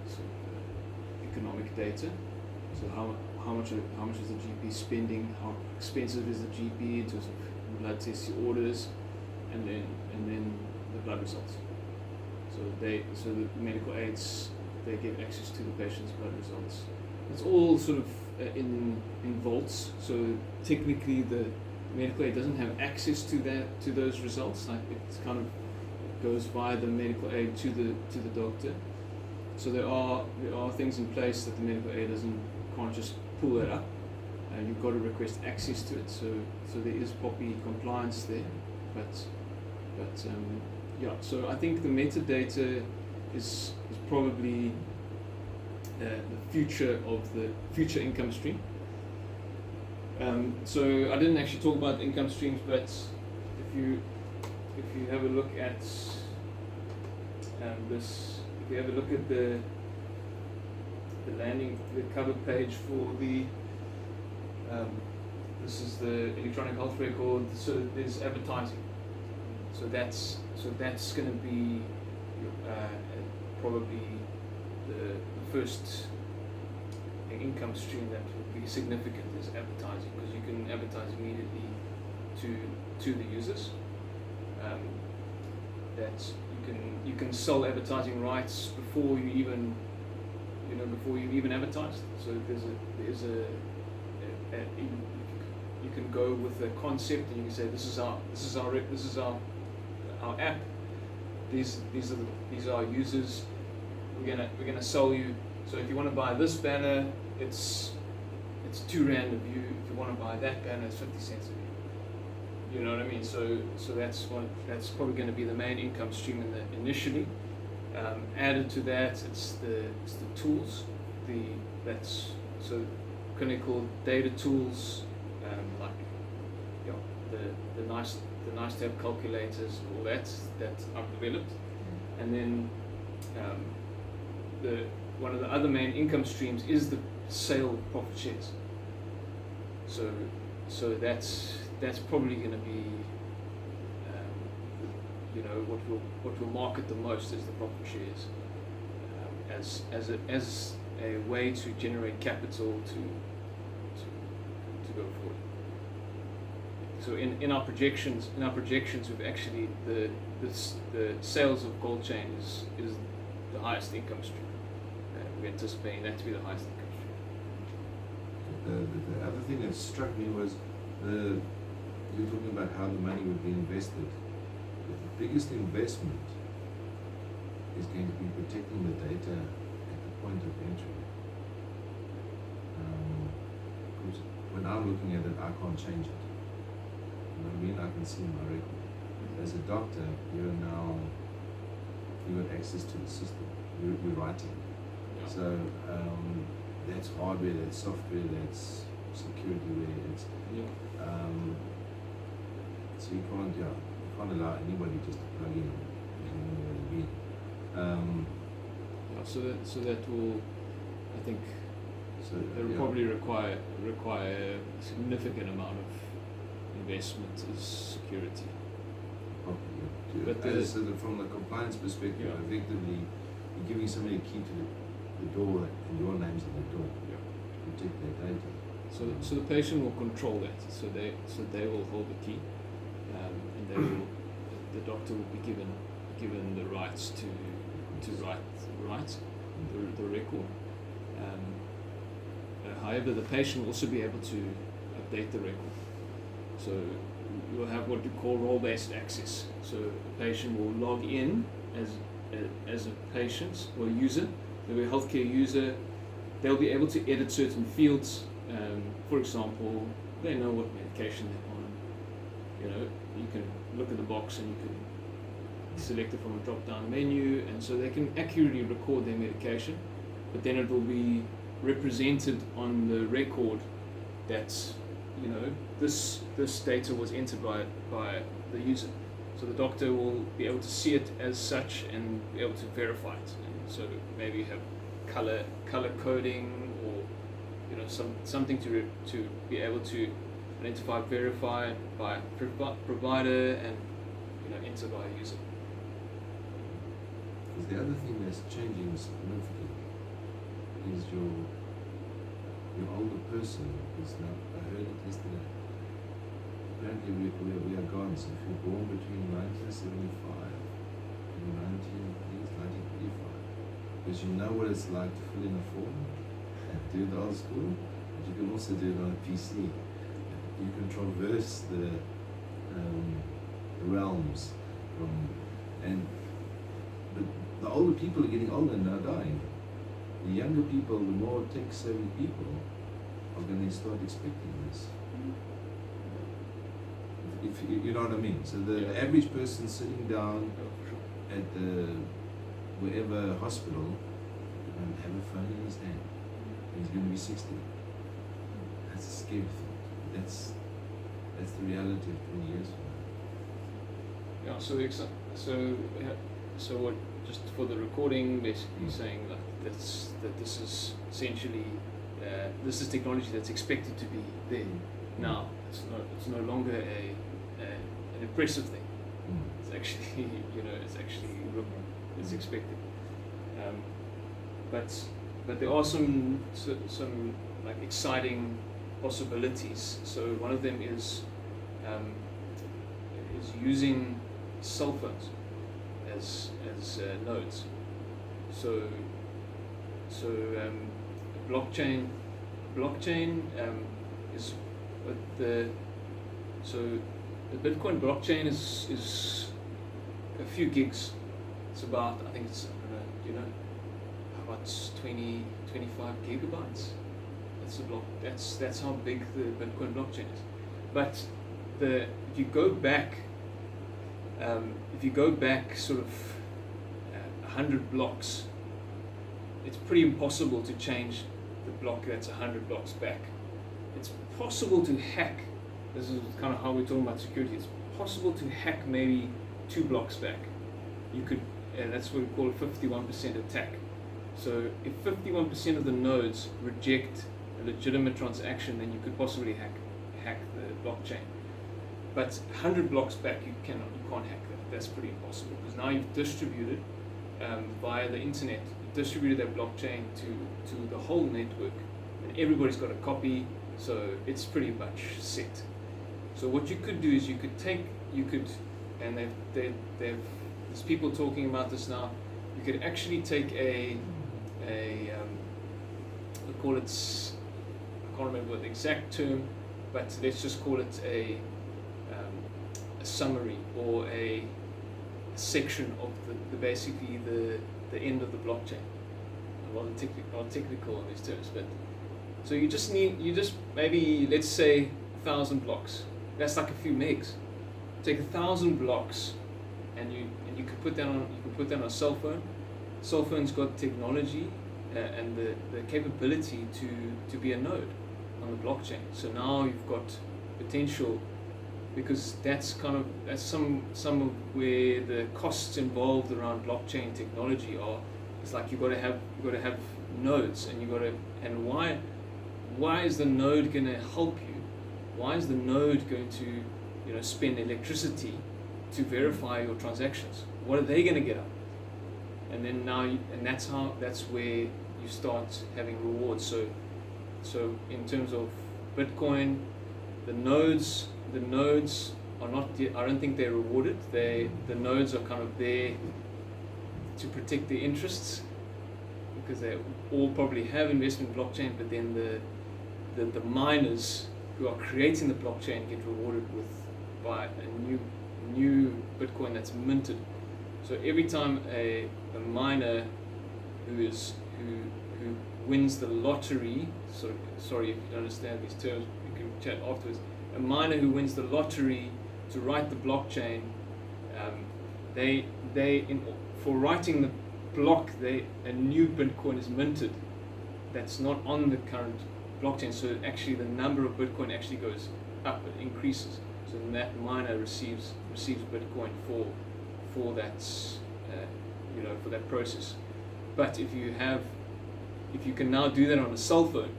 sort of economic data. So how much is the GP spending? How expensive is the GP in terms of blood tests he orders, and then the blood results. So the medical aids, they get access to the patient's blood results. It's all sort of in vaults. So technically, the medical aid doesn't have access to those results. Like it's kind of goes via the medical aid to the doctor. So there are things in place that the medical aid can't just pull that up. You've got to request access to it. So there is POPI compliance there, but yeah. So I think the metadata is probably the future of the future income stream. So I didn't actually talk about income streams, but if you have a look at this, if you have a look at the cover page for the this is the electronic health record. So there's advertising. So that's going to be probably the first income stream that would be significant is advertising, because you can advertise immediately to the users. That you can sell advertising rights before you even advertise. So you can go with a concept, and you can say, this is our app. These are our users. We're gonna sell you. So if you want to buy this banner, it's £2 a view. If you want to buy that banner, it's 50 cents a view. You know what I mean? So that's probably going to be the main income stream initially. Added to that, it's the tools, clinical data tools, like the nice to have calculators, all that I've developed, and then one of the other main income streams is the sale of profit shares. So that's probably going to be what will market the most is the profit shares, as a way to generate capital to go forward. So in our projections we've actually the sales of Gold Chain is the highest income stream. We're anticipating that to be the highest income stream. The other thing that struck me was you're talking about how the money would be invested. But the biggest investment is going to be protecting the data at the point of entry. Because when I'm looking at it, I can't change it. You know what I mean? I can see my record. As a doctor, you've got access to the system. You're writing. Yeah. So that's hardware, that's software, that's security ware. So you can't allow anybody just to plug in. So that will, I think, it will probably require a significant amount of investment as security. But from the compliance perspective, effectively, you're giving somebody a key to the door, and your name's on the door. Yeah. Protect their data. So the patient will control that. So they will hold the key, and the doctor will be given the rights to write the record. However, the patient will also be able to update the record. So you'll have what you call role-based access. So the patient will log in as a patient or user. They'll be a healthcare user. They'll be able to edit certain fields. For example, they know what medication they're on. You can look at the box and you can select it from a drop-down menu, and so they can accurately record their medication. But then it will be represented on the record that this data was entered by the user. So the doctor will be able to see it as such and be able to verify it. And so maybe have color coding, or something to be able to identify, verify by provider, and enter by user. Because the other thing that's changing significantly is your older person is now, I heard it yesterday, apparently we are gone. So if you're born between 1975 and 1935, because you know what it's like to fill in a form and do it old school, but you can also do it on a PC. You can traverse the realms but the older people are getting older and are dying. The younger people, the more tech-savvy people, are going to start expecting this. If you know what I mean. So the average person sitting down at the wherever hospital have a phone in his hand. He's going to be 60. That's a scary thought. That's the reality of 20 years from now. Yeah. So what? Just for the recording, basically saying that this is essentially this is technology that's expected to be there now. It's no longer an impressive thing. It's actually it's expected. But there are some like exciting possibilities. So one of them is using cell phones as nodes. So blockchain is But the Bitcoin blockchain is a few gigs. It's about, I think it's, I don't know, do you know, about 25 gigabytes. That's a block. That's how big the Bitcoin blockchain is. But if you go back sort of 100 blocks, it's pretty impossible to change the block that's 100 blocks back. It's possible to hack. This is kind of how we're talking about security. It's possible to hack maybe 2 blocks back. You could, and that's what we call a 51% attack. So if 51% of the nodes reject a legitimate transaction, then you could possibly hack the blockchain. But 100 blocks back, you can't hack that. That's pretty impossible, because now you've distributed via the internet. You've distributed that blockchain to the whole network, and everybody's got a copy. So it's pretty much set. So what you could do is and there's people talking about this now. You could actually take we call it, I can't remember the exact term, but let's just call it a summary or a section of basically the end of the blockchain. I'm not technical on these terms, but so you just maybe, let's say 1,000 blocks. That's like a few megs. Take 1,000 blocks, and you can put that on a cell phone. Cell phone's got technology and the capability to be a node on the blockchain. So now you've got potential, because that's some of where the costs involved around blockchain technology are. It's like you've got to have nodes, and why is the node going to help you? Why is the node going to spend electricity to verify your transactions? What are they going to get up? And then that's where you start having rewards. So in terms of Bitcoin, the nodes are not. I don't think they're rewarded. The nodes are kind of there to protect their interests, because they all probably have investment in blockchain. But then the miners who are creating the blockchain get rewarded by a new Bitcoin that's minted. So every time a miner who wins the lottery, sorry if you don't understand these terms, you can chat afterwards. A miner who wins the lottery to write the blockchain, for writing the block, a new Bitcoin is minted that's not on the current blockchain. So actually the number of Bitcoin actually goes up, it increases. So then that miner receives Bitcoin for that for that process. But if you can now do that on a cell phone,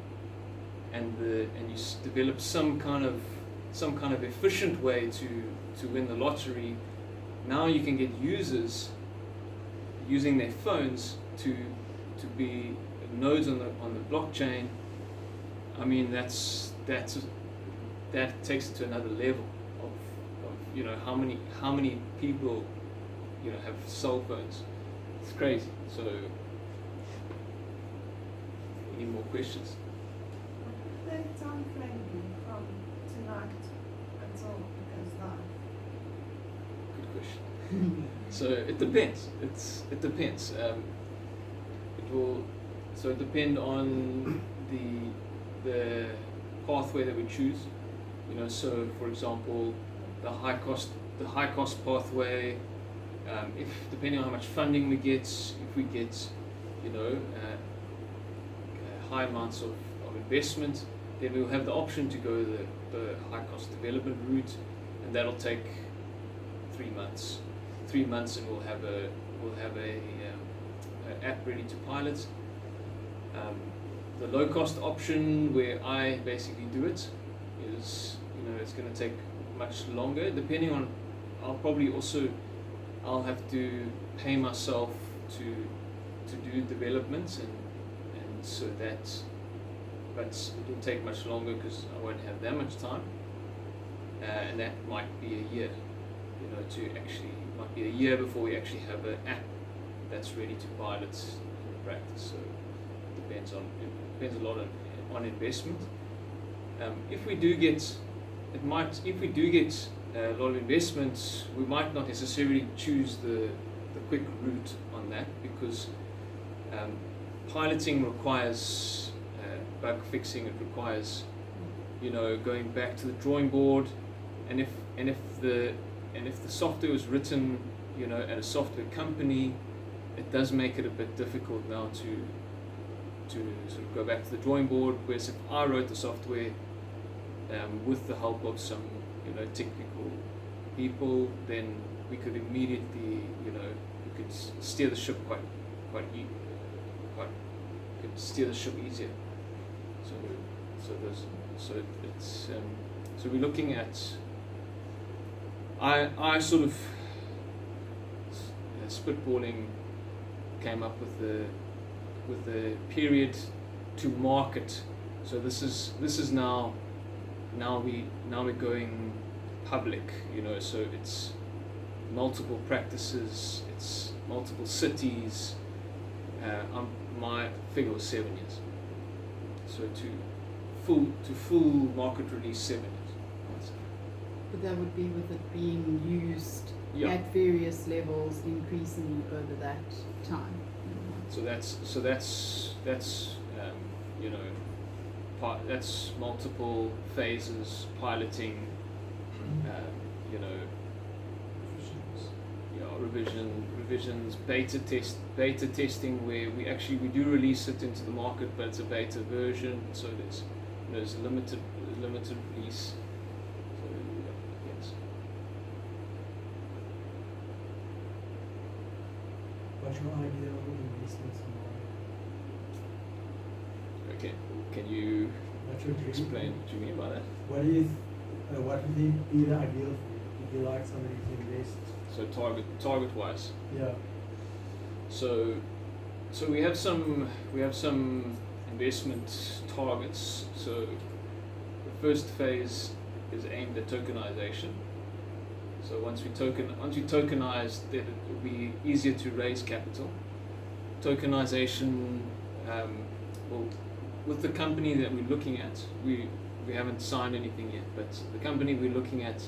and you develop some kind of efficient way to win the lottery, now you can get users using their phones to be nodes on the blockchain. I mean, that takes it to another level of how many people have cell phones. It's crazy. So any more questions? What would the time frame be from tonight until it goes live? Good question. So it depends. It depends. It will depend on the pathway that we choose. So for example, the high cost pathway. If depending on how much funding we get, if we get high amounts of investment, then we'll have the option to go the high cost development route, and that'll take 3 months. 3 months, and we'll have a app ready to pilot. The low cost option, where I basically do it, is it's going to take much longer. Depending on, I'll have to pay myself to do developments, and so that, but it'll take much longer because I won't have that much time, and that might be a year. Might be a year before we actually have an app that's ready to pilot in practice. So it depends a lot on investment. if we do get, if we do get a lot of investments, we might not necessarily choose the quick route on that, because piloting requires bug fixing. It requires, you know, going back to the drawing board, and if the software was written, you know, at a software company, it does make it a bit difficult now to sort of go back to the drawing board. Whereas if I wrote the software with the help of some, you know, technical people, then we could immediately, you know, we could steer the ship could steer the ship easier. So we're looking at. I sort of spitballing came up with the period to market. So this is now we're going public, you know, so it's multiple practices, it's multiple cities. My figure was 7 years. So to full market release, 7 years. But that would be with it being used Yeah. at various levels, increasingly over that time. So that's you know, that's multiple phases, piloting, you know, revisions, beta testing, where we do release it into the market, but it's a beta version, so there's a limited release. So yes. What's your idea of investments in Okay, can you What's your dream? explain what you mean by that? What do you, what would be the ideal for you? Would you like somebody to invest? So target wise. Yeah. So we have some investment targets. So the first phase is aimed at tokenization. So once we tokenize, then it will be easier to raise capital. Tokenization, well, with the company that we're looking at, we haven't signed anything yet, but the company we're looking at,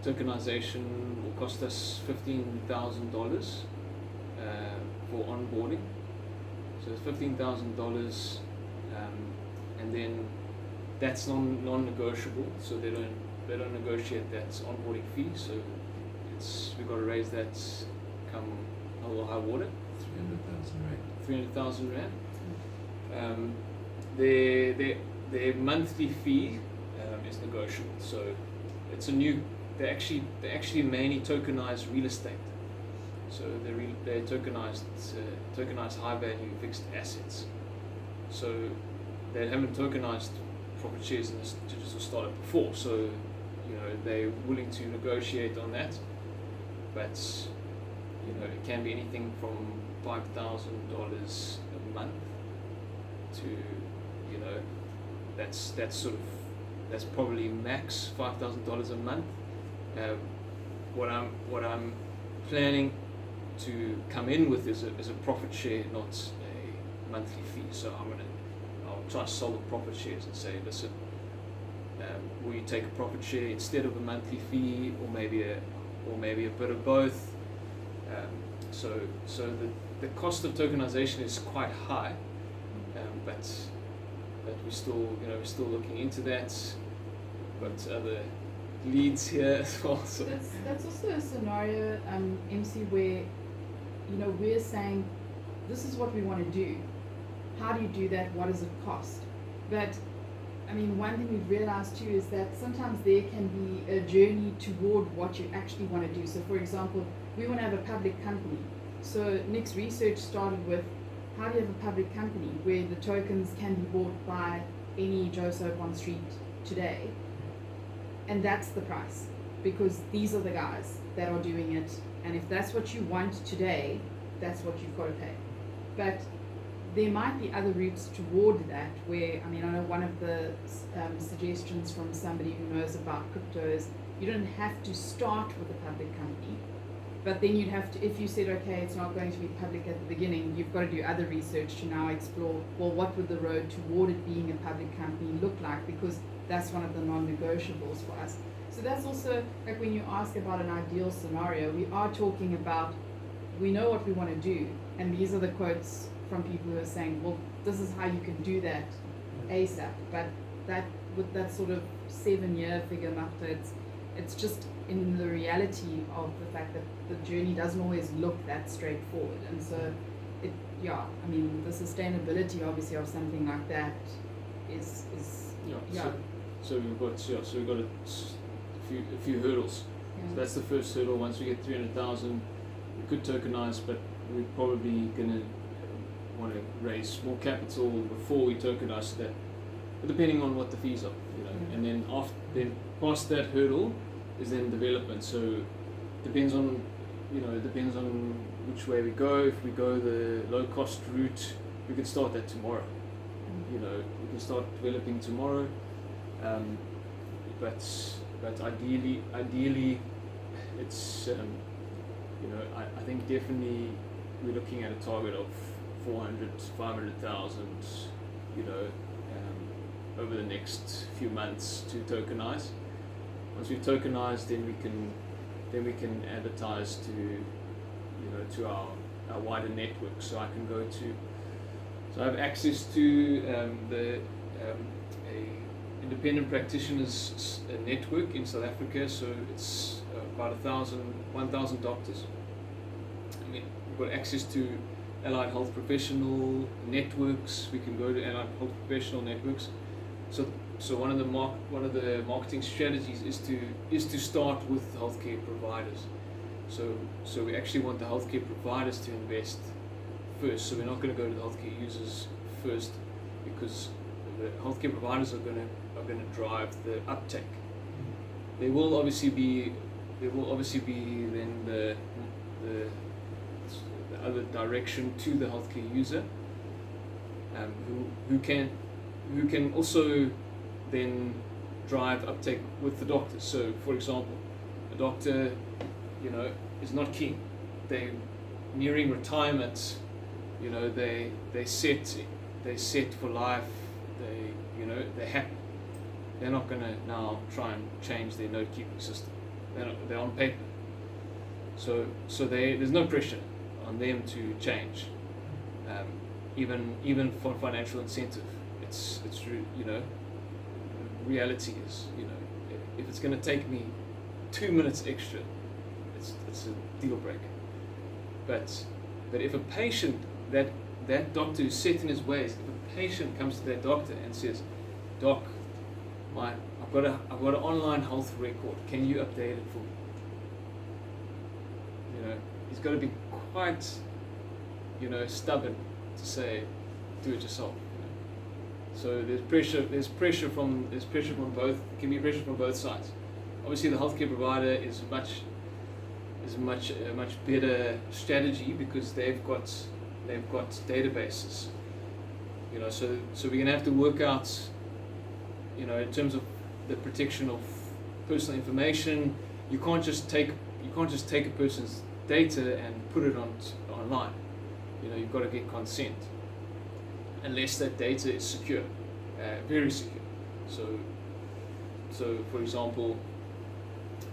tokenization will cost us $15,000 for onboarding. So it's $15,000, and then that's non-negotiable. So they don't negotiate that onboarding fee. So we've got to raise that come hell or high water. 300,000 rand. Their monthly fee is negotiable. So it's a new. They actually mainly tokenize real estate. So they tokenize high value fixed assets. So they haven't tokenized profit shares in this digital startup before. So you know they're willing to negotiate on that, but you know it can be anything from $5,000 a month to, you know, that's probably max $5,000 a month. What I'm planning to come in with is a profit share, not a monthly fee. So I'll try to sell the profit shares and say, listen, will you take a profit share instead of a monthly fee, or maybe a bit of both. So the cost of tokenization is quite high, but we're still looking into that. But other leads here as well. So That's also a scenario, MC, where, you know, we're saying this is what we want to do. How do you do that? What does it cost? But I mean, one thing we've realized too is that sometimes there can be a journey toward what you actually want to do. So for example, we want to have a public company. So Nick's research started with, how do you have a public company where the tokens can be bought by any Joe Soap on street today? And that's the price, because these are the guys that are doing it. And if that's what you want today, that's what you've got to pay. But there might be other routes toward that where, I mean, I know one of the suggestions from somebody who knows about crypto is you don't have to start with a public company, but then you'd have to, if you said, okay, it's not going to be public at the beginning, you've got to do other research to now explore, well, what would the road toward it being a public company look like? Because that's one of the non-negotiables for us. So that's also, like when you ask about an ideal scenario, we are talking about, we know what we want to do, and these are the quotes from people who are saying, well, this is how you can do that ASAP, but that with that sort of 7-year figure, Marta, it's just in the reality of the fact that the journey doesn't always look that straightforward, and so I mean, the sustainability obviously of something like that is So we've got a few hurdles. So that's the first hurdle. Once we get 300,000, we could tokenize, but we're probably gonna want to raise more capital before we tokenize that. But depending on what the fees are, and then past that hurdle is then development. So depends on which way we go. If we go the low cost route, we can start that tomorrow. We can start developing tomorrow. But ideally, it's I think definitely we're looking at a target of 500,000, over the next few months to tokenize. Once we've tokenized, then we can advertise to our wider network. So I can go to, so I have access to a independent practitioners network in South Africa. So it's about 1,000 doctors. I mean, we've got access to allied health professional networks. We can go to allied health professional networks. So one of the marketing strategies is to start with healthcare providers. So we actually want the healthcare providers to invest first. So we're not going to go to the healthcare users first, because the healthcare providers are going to drive the uptake. There will obviously be then the other direction to the healthcare user, who can also then drive uptake with the doctors. So for example, a doctor is not keen, they're nearing retirement, they set for life, they're happy. They're not going to now try and change their note-keeping system. They're on paper. So there's no pressure on them to change, even for financial incentive. It's reality is, if it's going to take me 2 minutes extra, it's a deal breaker. But if a patient, that doctor who's set in his ways, if a patient comes to that doctor and says, "Doc, I've got an online health record. Can you update it for me?" He's got to be quite, stubborn to say, "Do it yourself." So there's pressure from both. Can be pressure from both sides. Obviously, the healthcare provider is a much better strategy because they've got databases. So we're gonna have to work out, in terms of the protection of personal information. You can't just take a person's data and put it online. You've got to get consent, unless that data is secure, very secure. So for example,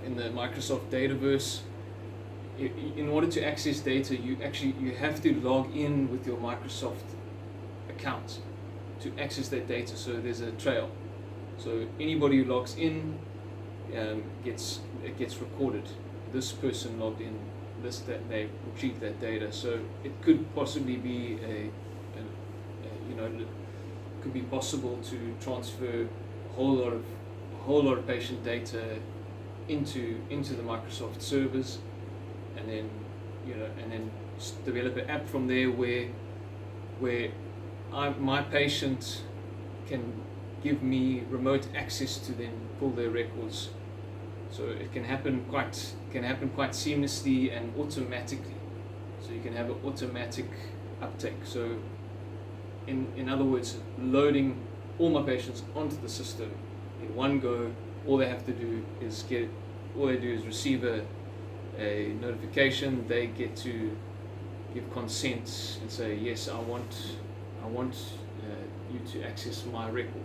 in the Microsoft Dataverse, in order to access data, you have to log in with your Microsoft account to access that data. So there's a trail. So anybody who logs in, it gets recorded. This person logged in, that they retrieved that data. So it could possibly be it could be possible to transfer a whole lot of patient data into the Microsoft servers, and then develop an app from there where my patient can give me remote access to then pull their records. So it can happen quite seamlessly and automatically. So you can have an automatic uptake. So in other words, loading all my patients onto the system in one go. All they have to do is receive a notification. They get to give consent and say, yes, I want you to access my record.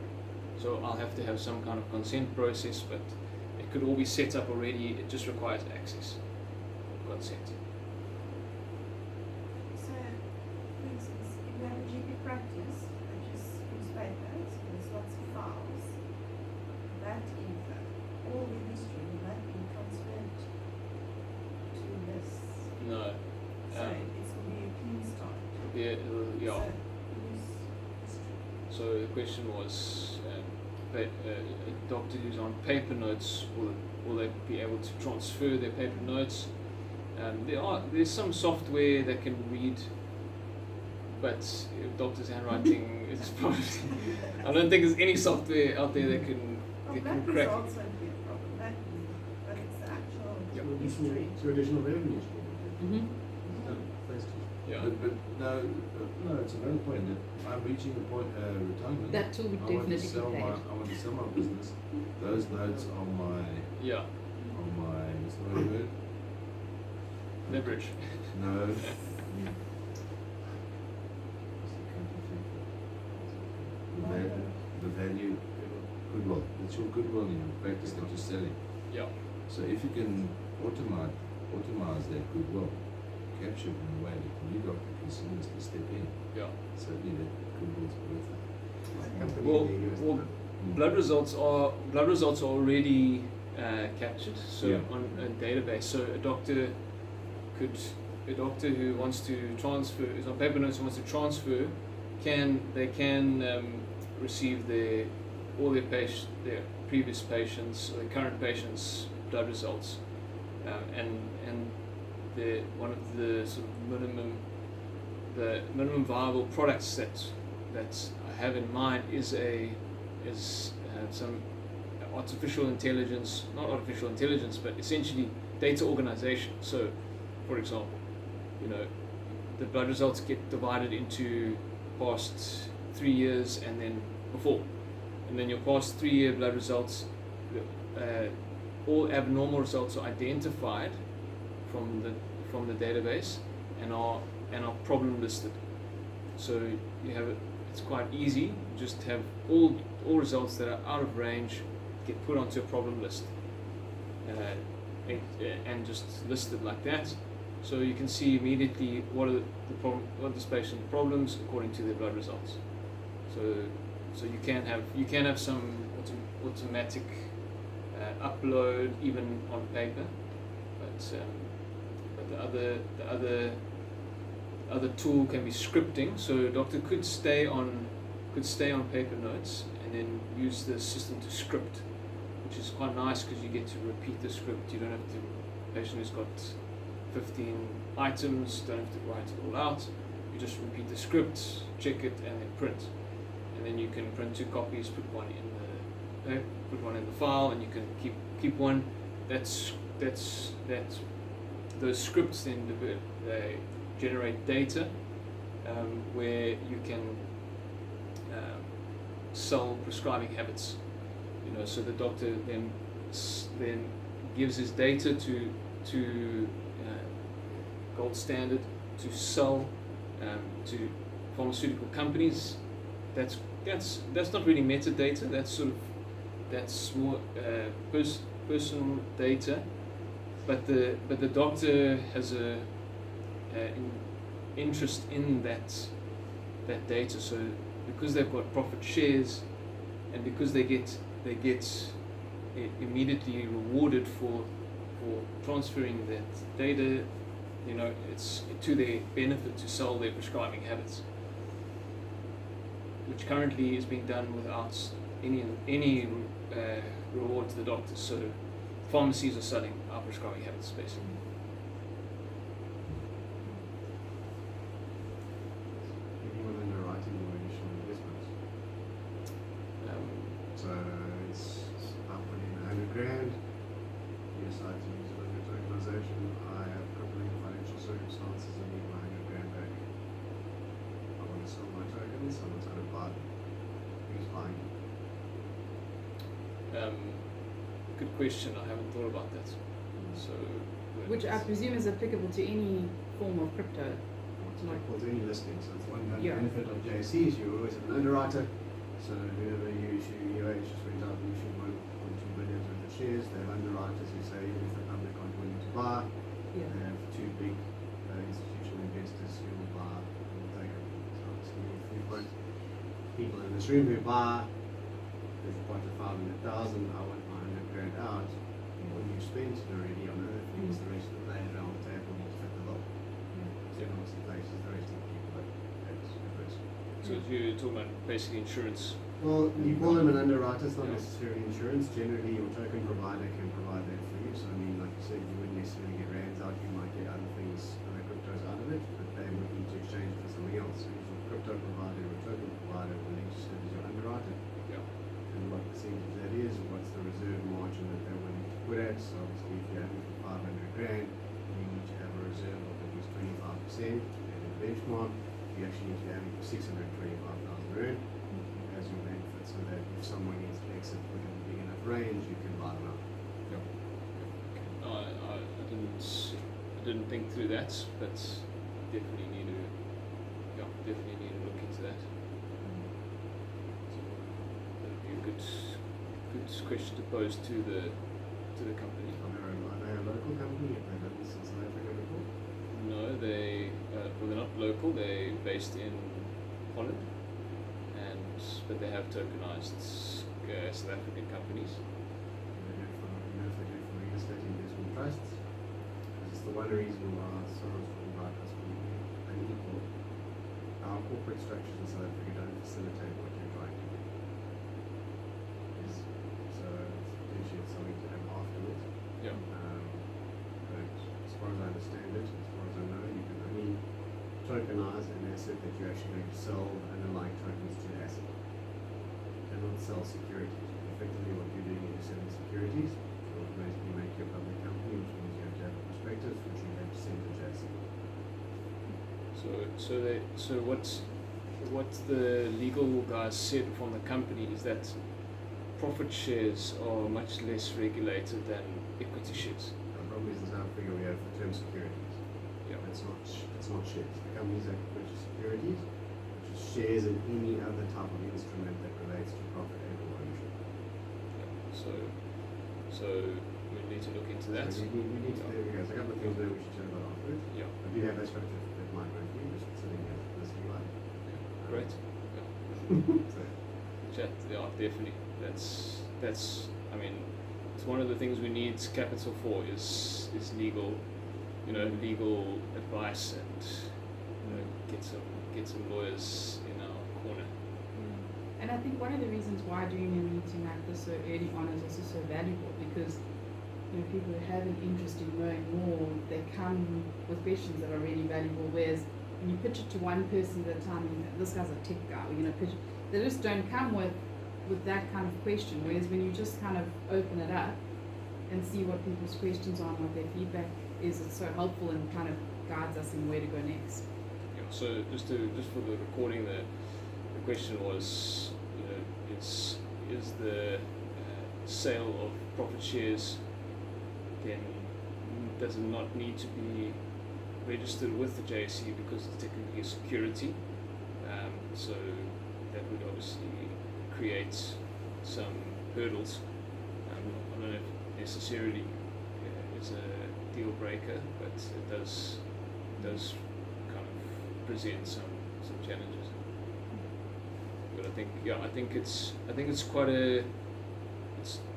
So I'll have to have some kind of consent process, but it could all be set up already. It just requires access, consent. So, for instance, if you have a GP practice that just use paper, so there's lots of files, that info, all the history, will that be transferred to this? No. So it's going to be a clean start. Yeah. So, use history. So the question was, a doctor who's on paper notes, will they be able to transfer their paper notes? There's some software that can read, but doctor's handwriting is probably. I don't think there's any software out there that can Well, that that can is crack. also be a problem, but it's the actual history. It's your additional revenue stream. Mm-hmm. Thanks to Yeah. But no, it's another point that I'm reaching the point retirement. That tool would I want to definitely sell be my paid. I want to sell my business. Those notes on my Yeah. what's the word? Leverage. No. The value, goodwill. It's your goodwill in your practice that you're selling. Yeah. So if you can automate that goodwill, capture it in a way that the new doctor can seamlessly step in, Yeah. certainly that goodwill's worth it. Like company Well, in the US, well, blood results are already captured, so Yeah. on a database. So a doctor who wants to transfer, is on paper notes, who wants to transfer, can receive all their previous patients, or their current patients' blood results, and one of the sort of minimum viable products that I have in mind is some artificial intelligence, not artificial intelligence, but essentially data organization. So, for example, the blood results get divided into past 3 years and then before, and then your past 3-year blood results, all abnormal results are identified from the database and are problem listed. So you have it's quite easy. Just have all results that are out of range get put onto a problem list, and just listed like that. So you can see immediately what are this patient's problems according to their blood results. So you can have some automatic upload even on paper, but the other tool can be scripting. So a doctor could stay on paper notes and then use the system to script, which is quite nice because you get to repeat the script. You don't have to. A patient who's got 15 items, don't have to write it all out. You just repeat the script, check it, and then print. And then you can print 2 copies, put one in the file, and you can keep one. Those scripts then they generate data where you can sell prescribing habits. So the doctor then gives his data to Gold Standard to sell to pharmaceutical companies. That's not really metadata. That's more personal data. But the doctor has a interest in that data. So because they've got profit shares, and because they get immediately rewarded for transferring that data, it's to their benefit to sell their prescribing habits, which currently is being done without any reward to the doctors. So pharmacies are selling our prescribing habits basically. anyone underwriting or additional investments. So it's I'm putting in $100,000. Yes, I have to use a limited organization. I have crippling financial circumstances and need my $100,000 back. I want to sell my tokens. Someone's going to buy them. Who's buying them? Good question. I haven't thought about that. So, Which I presume is applicable to any form of crypto. What's applicable to any listing. So it's one Yeah. benefit of JSE is you always have an underwriter. So whoever you issue UH just went out and issued 1.2 billion worth of shares. They have underwriters who say even if the public aren't willing to buy, Yeah. they have two big institutional investors who will buy and will take it. So obviously if we've got people in this room who buy, there's a pot of 500,000, I want my 100 grand out. When you've spent it already on other things, the rest of the land around the table will fit the bill. So obviously places the rest of the people that's at risk. So you're talking about basically insurance. Well, you call them an underwriter, it's not necessarily insurance. Generally, your token provider can provide that for you. So, I mean, like you said, you wouldn't necessarily get rands out, you might get other things, other cryptos out of it, but they would need to exchange for something else. So, your crypto provider or token provider will need to serve as your underwriter. Yeah. And what percentage that is, or what's the reserve margin that they're willing to put at. So, obviously, if you're having for 500 grand, you need to have a reserve of at least 25%. And in the benchmark, you actually need to be having for 625,000 rand as your benefit, so that if someone needs to exit within a big enough range, you can buy them out. No, I didn't think through that, but definitely need to look into that. So that'd be a good question to pose to the company. Are they a local company? Have they done this in South Africa before? No, they're not local. They're based in Holland, but they have tokenized South African companies. You know if they do it for real estate investment trusts? Because it's the one reason why Soros wouldn't like us being unequal. Our corporate structures in South Africa don't facilitate what you're trying to do. So potentially it's something to have afterwards. Yeah. But as far as I understand it, as far as I know, you can only tokenize an asset that you're actually going to sell underlying tokens to the asset. You cannot sell securities. Effectively what you're doing is you're selling securities. You automatically make your public company, which means you have to have a prospectus, which you have to send to JSE. So what the legal guys said from the company is that profit shares are much less regulated than equity shares. The problem is how figure we have for term securities. Yeah. It's not shares. The companies that purchase securities, which is shares in any other type of instrument that relates to profit and ownership. So we need to look into that. So we need to do, there's a couple of things there we should chat about afterwards. Yeah. I do have that structure that might work for you, just sitting here listening live. Great. So, Chat. Yeah, definitely. That's. I mean, it's one of the things we need capital for is legal, legal advice and get some lawyers in our corner. And I think one of the reasons why doing a meeting like this so early on is also so valuable, because people who have an interest in knowing more, they come with questions that are really valuable. Whereas when you pitch it to one person at a time, this guy's a tech guy, pitch it, they just don't come with that kind of question. Whereas when you just kind of open it up and see what people's questions are and what their feedback is, it's so helpful and kind of guides us in where to go next. Yeah. So just for the recording, the question was, is the sale of profit shares then does it not need to be registered with the JSE because it's technically a security? So that would obviously create some hurdles. I don't know if necessarily is a deal breaker, but it does kind of present some challenges. But I think it's quite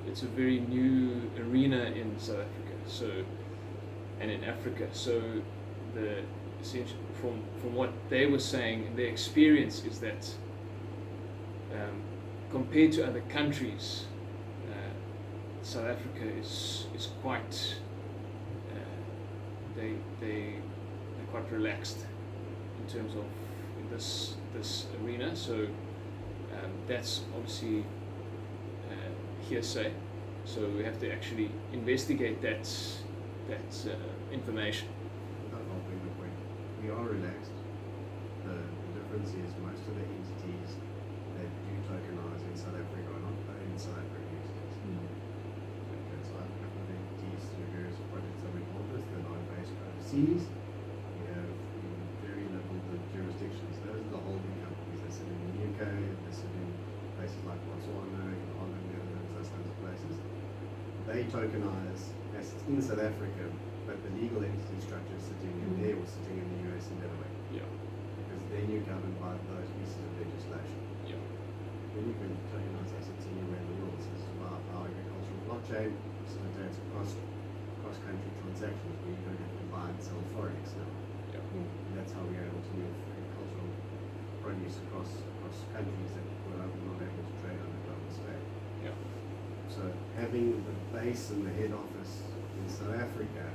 it's a very new arena in South Africa, and in Africa. So the essential from what they were saying, their experience is that compared to other countries, South Africa is quite they're quite relaxed in terms of this arena. So that's obviously hearsay. So we have to actually investigate that information. without helping the point, we are relaxed. The difference is most of the entities that do tokenize in South Africa are not owned in South African entities. Okay, so I have a couple of entities through various projects that we involved with that are based overseas. We have very little jurisdictions. Those are the holding companies. They sit in the UK, they sit in tokenize assets in South Africa, but the legal entity structure is sitting in there or sitting in the US and Delaware. Yeah. Because then you're governed by those pieces of legislation. Yeah. Then you can tokenize assets anywhere in the world. So this is why our agricultural blockchain facilitates cross-country transactions where you don't have to buy and sell forex now. Yeah. And that's how we're able to move agricultural produce across countries that were not able to trade on the global stage. Yeah. So having the base and the head office in South Africa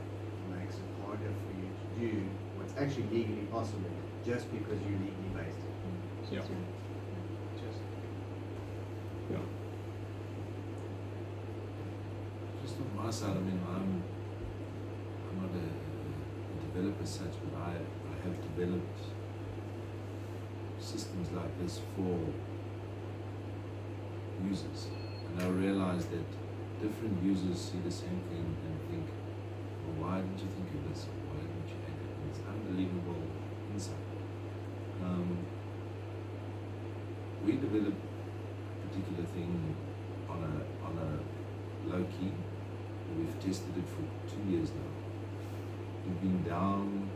makes it harder for you to do what's actually legally possible just because you're legally based. Yeah. Just, Just. Yeah. Just on my side, I mean, I'm not a developer as such, but I have developed systems like this for users. And I realize that different users see the same thing and think, well, why didn't you think of this? Why didn't you add it? And it's unbelievable insight. We developed a particular thing on a low key. We've tested it for 2 years now. We've been down